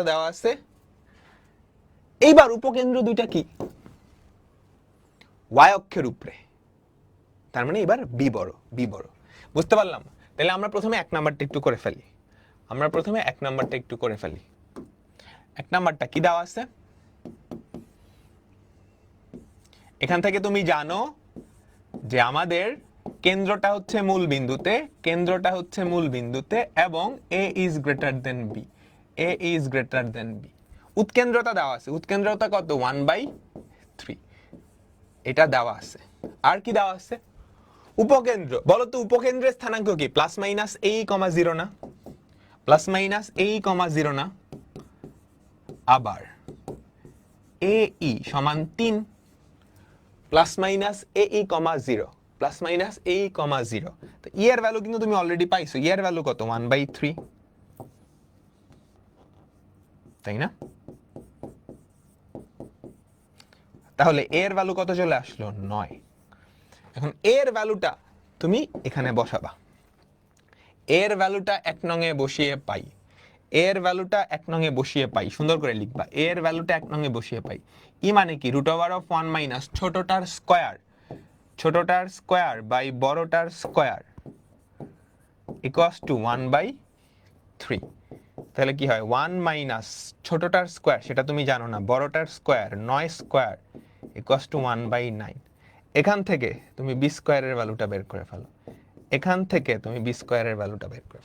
Speaker 1: দেওয়া আছে, এইবার উপকেন্দ্র দুইটা কি ওয়াই অক্ষের উপরে, তার মানে এবার বি বড়। বুঝতে পারলাম? তাহলে আমরা প্রথমে এক নাম্বারটা একটু করে ফেলি। এক নাম্বারটা কি দেওয়া আছে? এখান থেকে তুমি জানো যে আমাদের কেন্দ্রটা হচ্ছে মূল বিন্দুতে এবং এ ইজ গ্রেটার দেন বি। উৎকেন্দ্রতা দেওয়া আছে, উৎকেন্দ্রতা কত? 1/3, এটা দেওয়া আছে। আর কি দেওয়া আছে? উপকেন্দ্র। বলো তো উপকেন্দ্রের স্থানাঙ্ক কি? +-a,0 না? +-a,0 না? আবার AE সমান 3, +-ae,0, +-ae,0। তো ই এর ভ্যালু কিন্তু তুমি অলরেডি পাইছো, ই এর ভ্যালু কত? 1/3, তাই না? তাহলে এর ভ্যালু কত চলে আসলো? 9। এখন এর ভ্যালুটা তুমি এখানে বসাবা, এর ভ্যালুটা 1 নং এ বসিয়ে পাই, সুন্দর করে লিখবা, এর ভ্যালুটা 1 নং এ বসিয়ে পাই। ই মানে কি? √1 - ছোটটার স্কয়ার বাই বড়টার স্কয়ার = 1/3। তাহলে কি হয়? 1 - ছোটটার স্কয়ার, সেটা তুমি জানো না, বড়টার স্কয়ার 9 স্কয়ার = 1/9। এখান থেকে তুমি বি স্কয়ারের ভ্যালুটা বের করে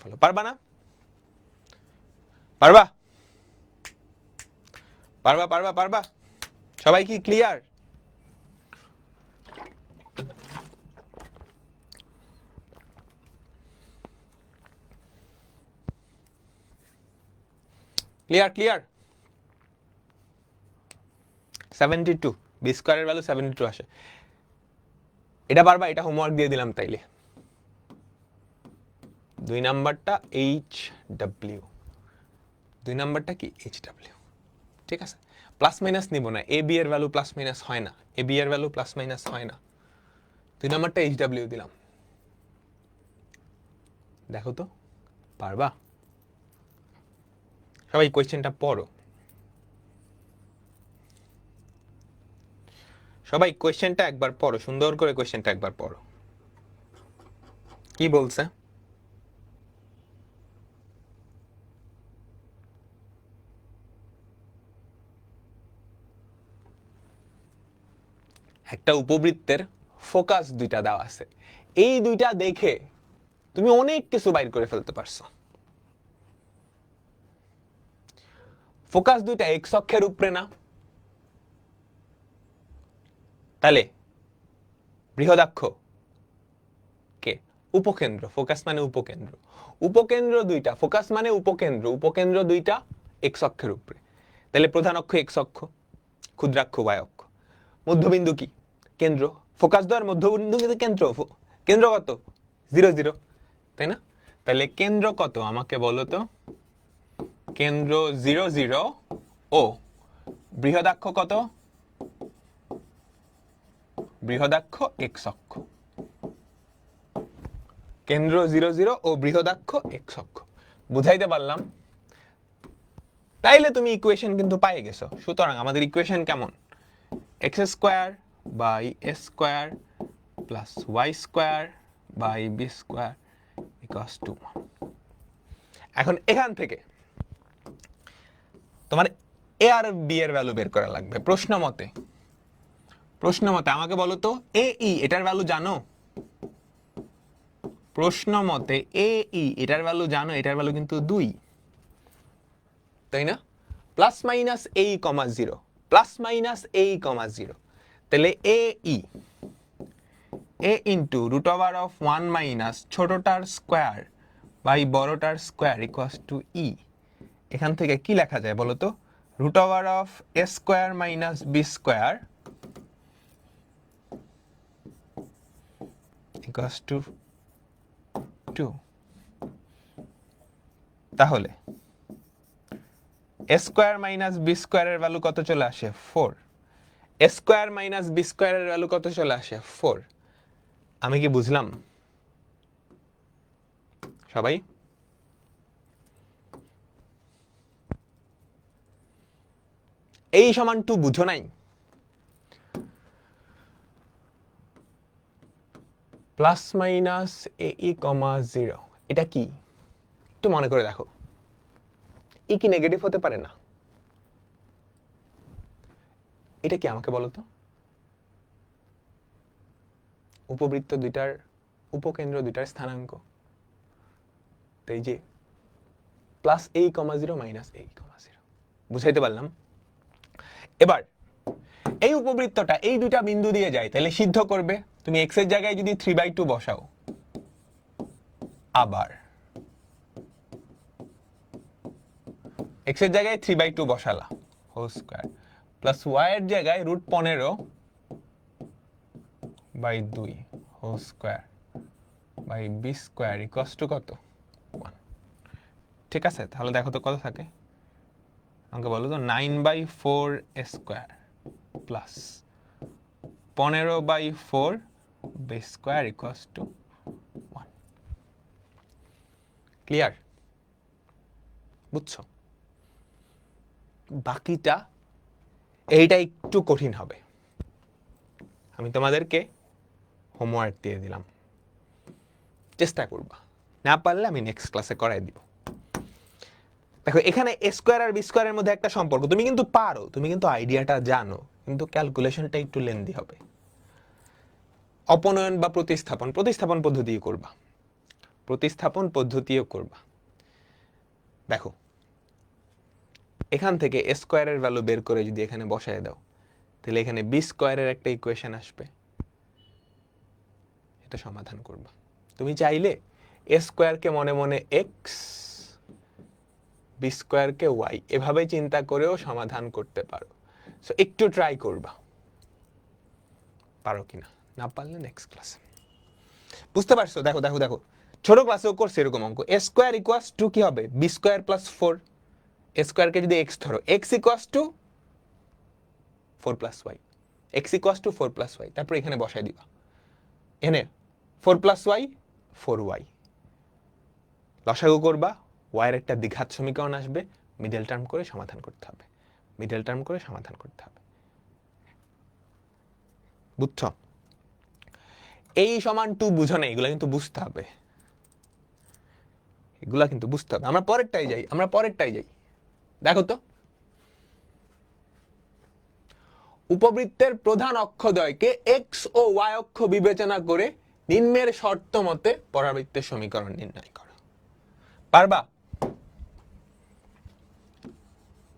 Speaker 1: ফেলো, পারবা না? পারবা? সবাই কি ক্লিয়ার? ক্লিয়ার 72 বি স্কয়ারের ভ্যালু 72 আসে। এটা পারবা? এটা হোমওয়ার্ক দিয়ে দিলাম তাইলে। 2 নাম্বারটা HW, 2 নাম্বারটা কি HW, ঠিক আছে? প্লাস মাইনাস নিব না, এ বি এর ভ্যালু প্লাস মাইনাস হয় না, এ বি এর ভ্যালু প্লাস মাইনাস হয় না। 2 নাম্বারটা HW দিলাম। দেখো তো পারবা? সবাই কোয়েশ্চেনটা পড়ো, সবাই কোয়েশ্চেনটা একবার পড়ো, সুন্দর করে কোয়েশ্চেনটা একবার পড়ো। কি বলছে? একটা উপবৃত্তের ফোকাস দুইটা দেওয়া আছে, এই দুইটা দেখে তুমি অনেক কিছু বাইর করে ফেলতে পারছো। ফোকাস দুইটা এক্স অক্ষের উপরে না, তাহলে বৃহদাক্ষ কে? উপকেন্দ্র। ফোকাস মানে উপকেন্দ্র, উপকেন্দ্র দুইটা, ফোকাস মানে উপকেন্দ্র, উপকেন্দ্র দুইটা এক্স অক্ষের উপরে, তাহলে প্রধান অক্ষ এক্স অক্ষ, ক্ষুদ্রাক্ষ ওয়াই অক্ষ। মধ্যবিন্দু কি? কেন্দ্র। ফোকাস দেওয়ার মধ্যবিন্দু কিন্তু কেন্দ্র, কেন্দ্র কত? 0 0, তাই না? তাহলে কেন্দ্র কত আমাকে বলো তো? কেন্দ্র 0 0 ও বৃহদাক্ষ কত? বৃহদাক্ষ এক্স অক্ষ। কেন্দ্র 0 0 ও বৃহদাক্ষ এক্স অক্ষ। বুঝাইতে পারলাম? তাইলে তুমি ইকুয়েশন কিন্তু পাই গেছো। সুতরাং আমাদের ইকুয়েশন কেমন? X square by a square plus y square by b square equals to 1। এখন এখান থেকে তোমার এ আর বি এর ভ্যালু বের করা লাগবে। প্রশ্ন মতে আমাকে বলো তো, এ ই এটার ভ্যালু জানো? প্রশ্ন মতে এ ই এটার ভ্যালু জানো? এটার ভ্যালু কিন্তু 2, তাই না? Plus minus A comma 0, plus minus A comma 0, তাহলে A E A into root over of 1 minus ছোটটার স্কোয়ার বাই বড়টার স্কোয়ার ইকুয়ালস টু ই। এখান থেকে কি লেখা যায় বলো তো? Root over of A square minus B square equals to 2। তাহলে এ স্কোয়ার মাইনাস বি স্কোয়ারের ভ্যালু কত চলে আসে? 4। এ স্কোয়ার মাইনাস বি স্কোয়ারের ভ্যালু কত চলে আসে? 4। আমি কি বুঝলাম সবাই? এই সমান 2 বুঝো নাই? প্লাস মাইনাস এ ই কমা 0, এটা কি একটু মনে করে দেখো। ই কি নেগেটিভ হতে পারে না? এটা কি আমাকে বলো তো? উপবৃত্ত দুইটার উপকেন্দ্র দুইটার স্থানাঙ্ক, এই যে plus A comma 0 minus A comma 0। বুঝাইতে পারলাম? এবার এই উপবৃত্তটা এই দুইটা বিন্দু দিয়ে যায়, তাহলে সিদ্ধ করবে। তুমি এক্স এর জায়গায় যদি 3/2 বসাও, আবার এক্স এর জায়গায় 3/2 বসালা হোল স্কয়ার প্লাস ওয়াই এর জায়গায় √15/2 whole square by b square equals to কত? 1। ঠিক আছে, তাহলে দেখো তো কত থাকে আমাকে বলো তো। 9/4 square plus 15/4 b square equals to 1। Clear? বুঝছো? বাকিটা এইটা একটু কঠিন হবে, আমি তোমাদেরকে হোমওয়ার্ক দিয়ে দিলাম, চেষ্টা করবা। না পারলে আমি নেক্সট ক্লাসে করাই দিব। দেখো এখানে এ স্কোয়ার আর বি স্কোয়ারের মধ্যে একটা সম্পর্ক, তুমি কিন্তু পারো, তুমি কিন্তু আইডিয়াটা জানো, কিন্তু ক্যালকুলেশনটা একটু লেন্দি হবে। অপনয়ন বা প্রতিস্থাপন পদ্ধতিও করবা, প্রতিস্থাপন পদ্ধতিও করবা। দেখো এখান থেকে এ স্কোয়ারের ভ্যালু বের করে যদি এখানে বসায় দাও, তাহলে এখানে বি স্কোয়ারের একটা ইকুয়েশন আসবে, এটা সমাধান করবা। তুমি চাইলে এ স্কোয়ারকে মনে মনে এক্স, বি স্কোয়ারকে ওয়াই, এভাবে চিন্তা করেও সমাধান করতে পারো। সো একটু ট্রাই করবা, পারো কিনা, না পারলে নেক্সট ক্লাসে। বুঝতে পারছো? দেখো দেখো দেখো, ছোট ক্লাসেও করছে এরকম অঙ্ক। এ স্কোয়ার ইকুয়ালস টু কি হবে, বি স্কোয়ার প্লাস 4। এ স্কোয়ারকে যদি এক্স ধরো, x equals to 4 plus y, x equals to 4 plus y, তারপর এখানে বসাই দিবা। এখানে 4 প্লাস ওয়াই 4y, লসাগু করবা, ওয়াইয়ের একটা দ্বিঘাত সমীকরণ আসবে, মিডল টার্ম করে সমাধান করতে হবে, মিডল টার্ম করে সমাধান করতে হবে। বুঝছো? এই সমান 2 বুঝো না, এগুলা কিন্তু বুঝতে হবে, এগুলা কিন্তু বুঝতে হবে। আমরা পরেরটাই যাই, আমরা পরেরটাই যাই। দেখো তো, উপবৃত্তের প্রধান অক্ষদ্বয়কে এক্স ও ওয়াই অক্ষ বিবেচনা করে নিম্নের শর্ত মতে পরাবৃত্তের সমীকরণ নির্ণয় করো। পারবা?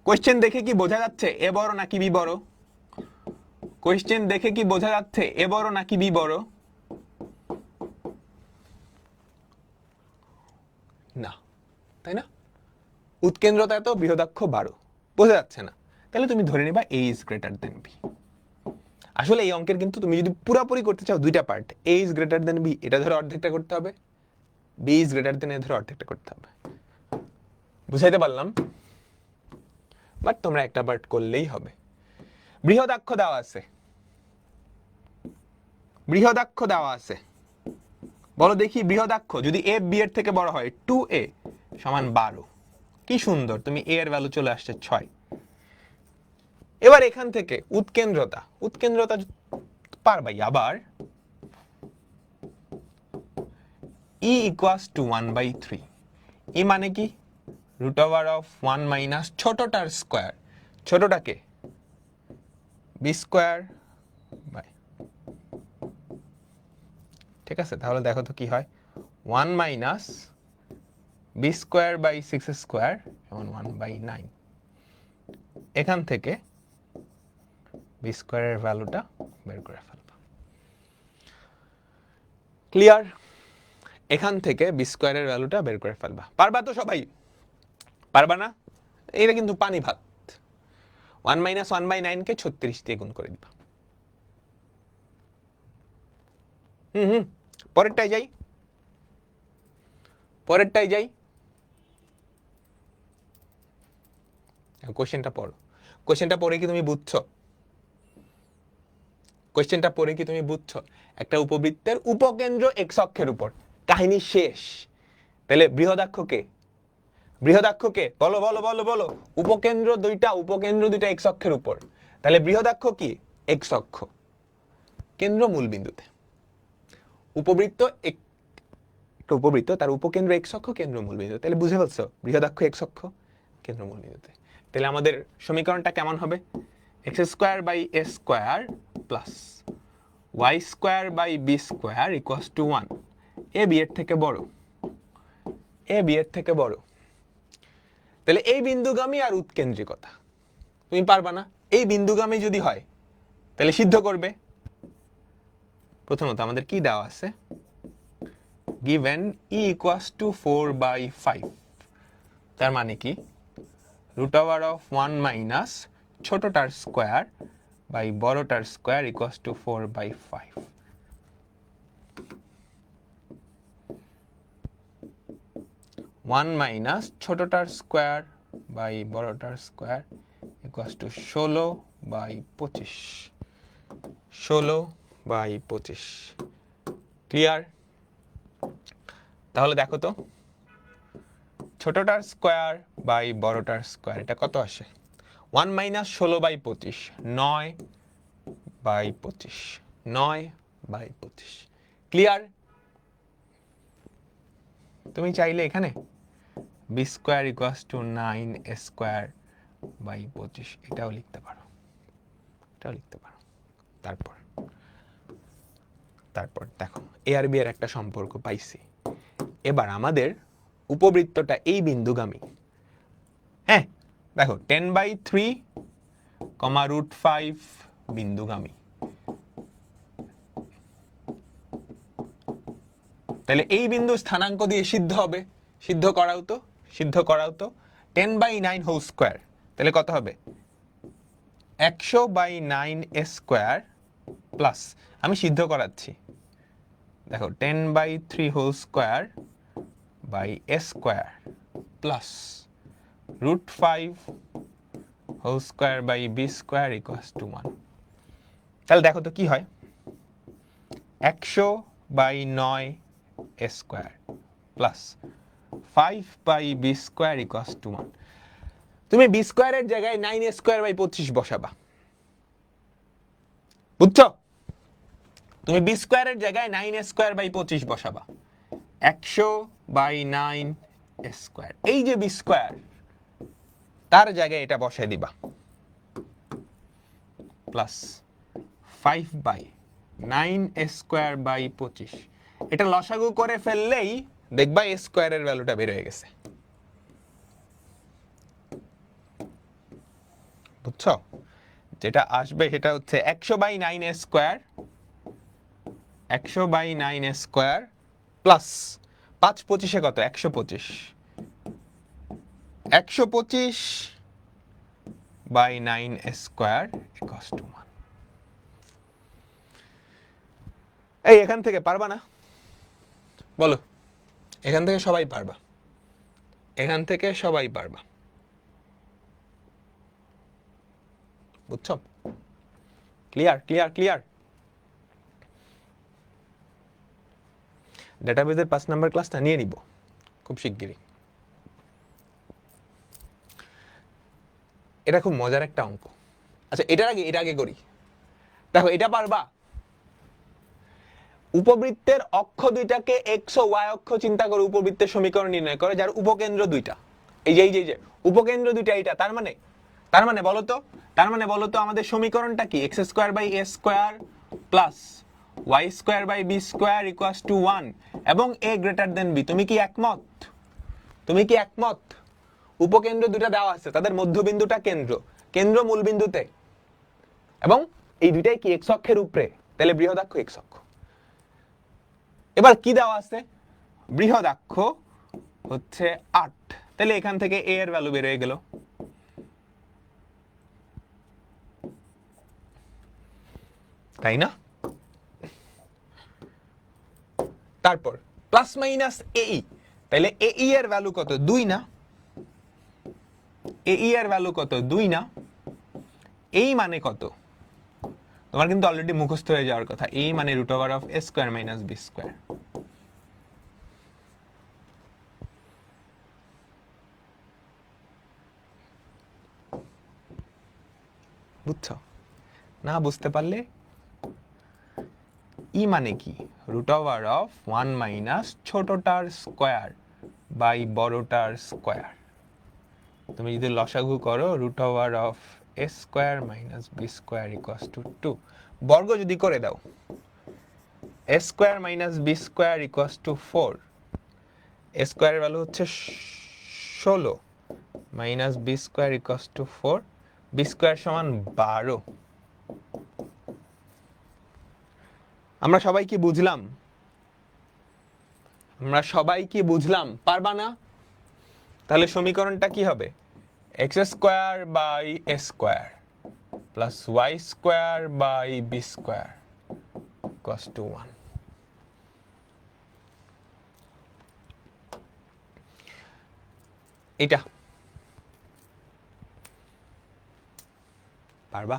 Speaker 1: কোশ্চেন দেখে কি বোঝা যাচ্ছে এ বড় নাকি বি বড়? কোশ্চেন দেখে কি বোঝা যাচ্ছে এ বড় নাকি বি বড়? না, তাই না? উৎকেন্দ্রতা তো বৃহদাক্ষ 12, বোঝা যাচ্ছে না, তাহলে তুমি ধরে নিবা এ ইজ গ্রেটার দেন বি। আসলে এই অঙ্কের কিন্তু তুমি যদি পুরোপুরি করতে চাও দুইটা part, a is greater than b এটা ধরে অর্ধেকটা করতে হবে, b is greater than a ধরে অর্ধেকটা করতে হবে। বুঝাইতে পারলাম? বাট তোমরা একটা পার্ট করলেই হবে। বৃহদাক্ষ দেওয়া আছে, বৃহদাক্ষ দেওয়া আছে, বলো দেখি বৃহদাক্ষ যদি এ বি এর থেকে বড় হয় 2a সমান 12। কি সুন্দর, তুমি a এর ভ্যালু চলে আসছে 6। এবার এখান থেকে উৎকেন্দ্রতা, উৎকেন্দ্রতা পারবাই আবার, e equals to 1/3। e মানে কি, রুট ওভার অফ 1 মাইনাস ছোটটার স্কোয়ার, ছোটটাকে বি স্কোয়ার বাই, ঠিক আছে? তাহলে দেখো তো কি হয়, 1 minus B square by 6 square এমন 1/9। এখান থেকে বি স্কোয়ারের ভ্যালুটা বের করে ফেলবা। ক্লিয়ার? এখান থেকে বি স্কোয়ারের ভ্যালুটা বের করে ফেলবা। পারবা তো সবাই? পারবা না? এটা কিন্তু পানি ভাত। 1 মাইনাস 1/9 কে 36 দিয়ে গুণ করে দিবা। পরেরটাই যাই, পরেরটাই যাই। কোশ্চেনটা পড়ো, কোশ্চেনটা পড়ে কি তুমি বুঝছো? কোশ্চেনটা পড়ে কি তুমি বুঝছো? একটা উপবৃত্তের উপকেন্দ্র এক্স অক্ষের উপর, কাহিনী শেষ। তাহলে বৃহদাক্ষ কে? বৃহদাক্ষ কে? বলো বলো বলো বলো। উপকেন্দ্র দুইটা, উপকেন্দ্র দুইটা এক্স অক্ষের উপর, তাহলে বৃহদাক্ষ কি? এক্স অক্ষ, কেন্দ্র মূল বিন্দুতে। উপবৃত্ত একটা উপবৃত্ত, তার উপকেন্দ্র এক্স অক্ষ, কেন্দ্র মূল বিন্দু, তাহলে বুঝে ফেলছো বৃহদাক্ষ এক্স অক্ষ, কেন্দ্র মূল বিন্দুতে। তাহলে আমাদের সমীকরণটা কেমন হবে? X square by a square plus y square by b square equals to 1। A b এর থেকে বড়, এ বি এর থেকে বড়। তাহলে এই বিন্দুগামী আর উৎকেন্দ্রিকতা তুমি পারবা না? এই বিন্দুগামী যদি হয় তাহলে সিদ্ধ করবে। প্রথমত আমাদের কি দেওয়া আছে, given e equals to 4/5, তার মানে কি রুট ওভার অফ 1 মাইনাস ছোটটার স্কোয়ার বাই বড়টার স্কোয়ার ইকুয়ালস টু 4/5। 1 মাইনাস ছোটটার স্কোয়ার বাই বড়টার স্কোয়ার ইকুয়ালস টু 16/25, 16/25। ক্লিয়ার? তাহলে দেখো তো, ছোটটার স্কোয়ার বাই বড়টার স্কোয়ার এটা কত আসে? 1 মাইনাস 16/25, 9/25, 9/25। ক্লিয়ার? তুমি চাইলে এখানে b square equals to 9 square by 25 এটাও লিখতে পারো, এটাও লিখতে পারো। তারপর তারপর দেখো এ আর বি এর একটা সম্পর্ক পাইছি। এবার আমাদের উপবৃত্তটা এই বিন্দুগামী। হ্যাঁ দেখো 10/3, √5 বিন্দুগামী। তাহলে এই বিন্দু স্থানাঙ্ক দিয়ে সিদ্ধ হবে, সিদ্ধ করাও তো, সিদ্ধ করাও তো। 10/9 হোল স্কোয়ার, তাহলে কত হবে 100/9 স্কোয়ার প্লাস, আমি সিদ্ধ করাচ্ছি, দেখো 10/3 whole square by square plus √5 whole square by b square equals to 1। তাহলে দেখো তো কি হয়, 100/9 square plus 5/b square equals to 1। তুমি বি স্কোয়ারের জায়গায় 9 স্কোয়ার বাই 25 বসাবা, বুঝছো? তুমি বি স্কোয়ারের জায়গায় 9 স্কোয়ার বাই 25 বসাবা, 100/9 স্কোয়ার, এই যে বি স্কোয়ার তার জায়গায় এটা বসাই দিবা প্লাস 5/9 স্কোয়ার বাই 25, এটা লসাগু করে ফেললেই দেখবা স্কোয়ারের ভ্যালুটা বের হয়ে গেছে, বুঝছো? যেটা আসবে সেটা হচ্ছে 100/9 স্কোয়ার, 100/9 স্কোয়ার প্লাস 5/25 কত 125, 125/9 স্কোয়ার ইকুয়ালস টু 1। এই এখান থেকে পারবা না? বলো, এখান থেকে সবাই পারবা, এখান থেকে সবাই পারবা, বুঝছো? Clear clear clear. ডেটাবেজের 5 নাম্বার ক্লাসটা নিয়ে নিব খুব শিগগিরই। এটা খুব মজার একটা অঙ্ক। আচ্ছা এটা আগে করি, দেখো এটা পারবা? উপবৃত্তের অক্ষ দুইটাকে এক্স ও ওয়াই অক্ষ চিন্তা করে উপবৃত্তের সমীকরণ নির্ণয় করে, যার উপকেন্দ্র দুইটা, এই যে উপকেন্দ্র দুইটা এইটা, তার মানে বলো তো আমাদের সমীকরণটা কি, x square by a square plus y square by b square equals to 1 এবং এ গ্রেটার দেন বি। তুমি কি একমত? উপকেন্দ্র দুটা দেওয়া আছে, তাদের মধ্যবিন্দুটা কেন্দ্র মূল বিন্দুতে, এবং এই দুইটাই কি এক্স অক্ষের উপরে, তাহলে বৃহদাক্ষ এক্স অক্ষ। এবার কি দেওয়া আছে, বৃহদাক্ষ হচ্ছে 8, তাহলে এখান থেকে এ এর ভ্যালু বের হয়ে গেল, তাই না? তারপর প্লাস মাইনাস এই, তাহলে এই এর ভ্যালু কত 2 না, এই এর ভ্যালু কত 2 না, এই মানে কত তোমার কিন্তু অলরেডি মুখস্থ হয়ে যাওয়ার কথা, এই মানে √a² - b²। বুঝছো? না বুঝতে পারলে ই মানে কি, √1 - ছোটটার স্কয়ার বাই বড়টার স্কয়ার। তুমি যদি লসাগু করো √a² - b² = 2, বর্গ যদি করে দাও a² - b² = 4, a স্কয়ারের ভ্যালু হচ্ছে 16 - b² = 4, b² সমান 12। আমরা সবাই কি বুঝলাম? পারবা না? তাহলে সমীকরণটা কি হবে, x² by a square plus y² by b² = 1। এটা পারবা?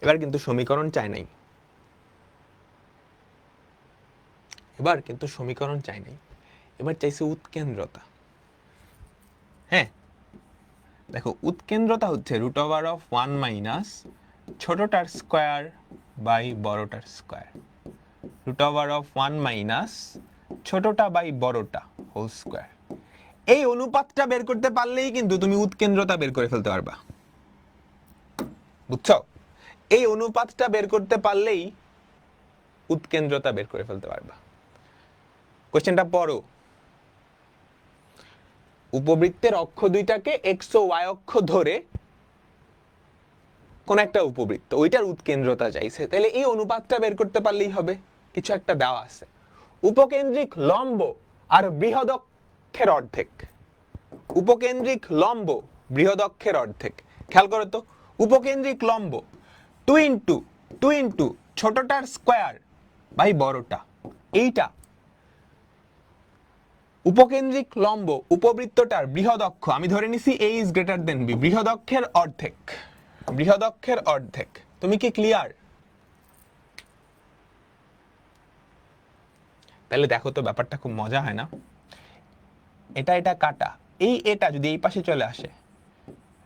Speaker 1: এবার কিন্তু সমীকরণ চাই নাই, এবার চাইছে উৎকেন্দ্রতা। হ্যাঁ দেখো, উৎকেন্দ্রতা হচ্ছে √1 - ছোটটার স্কয়ার বাই বড়টার স্কয়ার, √1 - ছোটটা বাই বড়টা হোল স্কয়ার। এই অনুপাতটা বের করতে পারলেই কিন্তু তুমি উৎকেন্দ্রতা বের করে ফেলতে পারবা, বুঝছো? এই অনুপাতটা বের করতে পারলেই উৎকেন্দ্রতা বের করে ফেলতে পারবা। কোশ্চেনটা পড়ো, উপবৃত্তের অক্ষ দুইটাকে এক্স ও ওয়াই অক্ষ ধরে কোন একটা উপবৃত্ত, ওইটার উৎকেন্দ্রতা চাইছে, তাহলে এই অনুপাতটা বের করতে পারলেই হবে। কিছু একটা দেওয়া আছে, উপকেন্দ্রিক লম্ব আর বৃহদক্ষের অর্ধেক। উপকেন্দ্রিক লম্ব বৃহদক্ষের অর্ধেক। খেয়াল করো তো, উপকেন্দ্রিক লম্ব 2 ইন্টু ছোটটার স্কোয়ার বাই বড়টা, এইটা উপকেন্দ্রিক লম্ব উপবৃত্তটার বৃহদক্ষ, আমি ধরে নিছি a is greater then b, বৃহদক্ষের অর্ধেক, বৃহদক্ষের অর্ধেক। তুমি কি ক্লিয়ার? তাহলে দেখো তো ব্যাপারটা খুব মজা হয় না? এটা এটা কাটা, এই এটা যদি এই পাশে চলে আসে,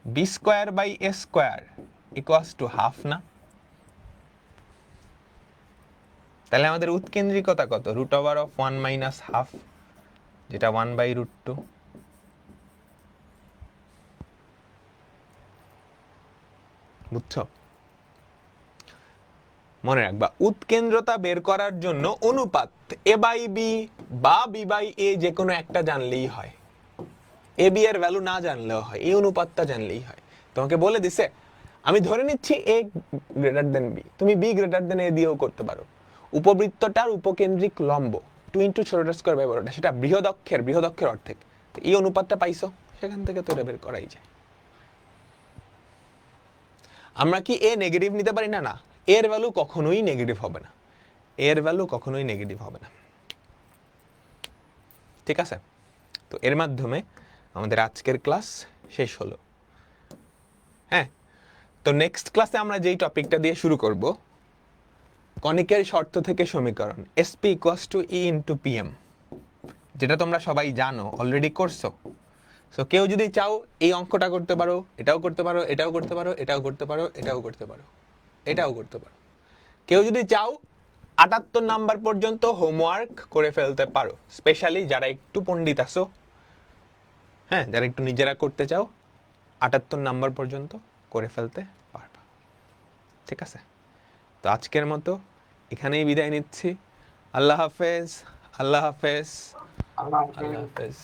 Speaker 1: b square by a square equals to half না? তাহলে আমাদের উৎকেন্দ্রিকতা কত? Root over of 1 minus half, যেটা 1/√2। বুঝছো? মনে রাখবা, উৎকেন্দ্রতা বের করার জন্য অনুপাত a বাই বি বা b বাই a যে কোনো একটা জানলেই হয়। a b এর ভ্যালু না জানলেও হয়, এই অনুপাতটা জানলেই হয়। তোমাকে বলে দিছে, আমি ধরে নিচ্ছি a গ্রেটার দেন b, তুমি b গ্রেটার দেন a দিয়েও করতে পারো। উপবৃত্তটার উপকেন্দ্রিক লম্ব 2 ইন্টু ছোটটা স্কোয়ার বাই বড়টা, সেটা বৃহদক্ষের অর্ধেক। এই অনুপাতটা পাইছো, সেখান থেকে তো এটা বের করাই যায়। আমরা কি এ নেগেটিভ নিতে পারি না? না, এর ভ্যালু কখনোই নেগেটিভ হবে না, এর ভ্যালু কখনোই নেগেটিভ হবে না। ঠিক আছে? তো এর মাধ্যমে আমাদের আজকের ক্লাস শেষ হলো। হ্যাঁ, তো নেক্সট ক্লাসে আমরা যেই টপিকটা দিয়ে শুরু করব, কণিকের শর্ত থেকে সমীকরণ SP equals to E into PM, যেটা তোমরা সবাই জানো, অলরেডি করছো। সো কেউ যদি চাও এই অঙ্কটা করতে পারো, এটাও করতে পারো, এটাও করতে পারো, এটাও করতে পারো, এটাও করতে পারো, এটাও করতে পারো। কেউ যদি চাও 78 নাম্বার পর্যন্ত হোমওয়ার্ক করে ফেলতে পারো, স্পেশালি যারা একটু পণ্ডিত আছো, হ্যাঁ, যারা একটু নিজেরা করতে চাও, 78 নাম্বার পর্যন্ত করে ফেলতে পারবা। ঠিক আছে? তো আজকের মতো এখানেই বিদায় নিচ্ছি। আল্লাহ হাফেজ, আল্লাহ হাফেজ, আল্লাহ হাফেজ।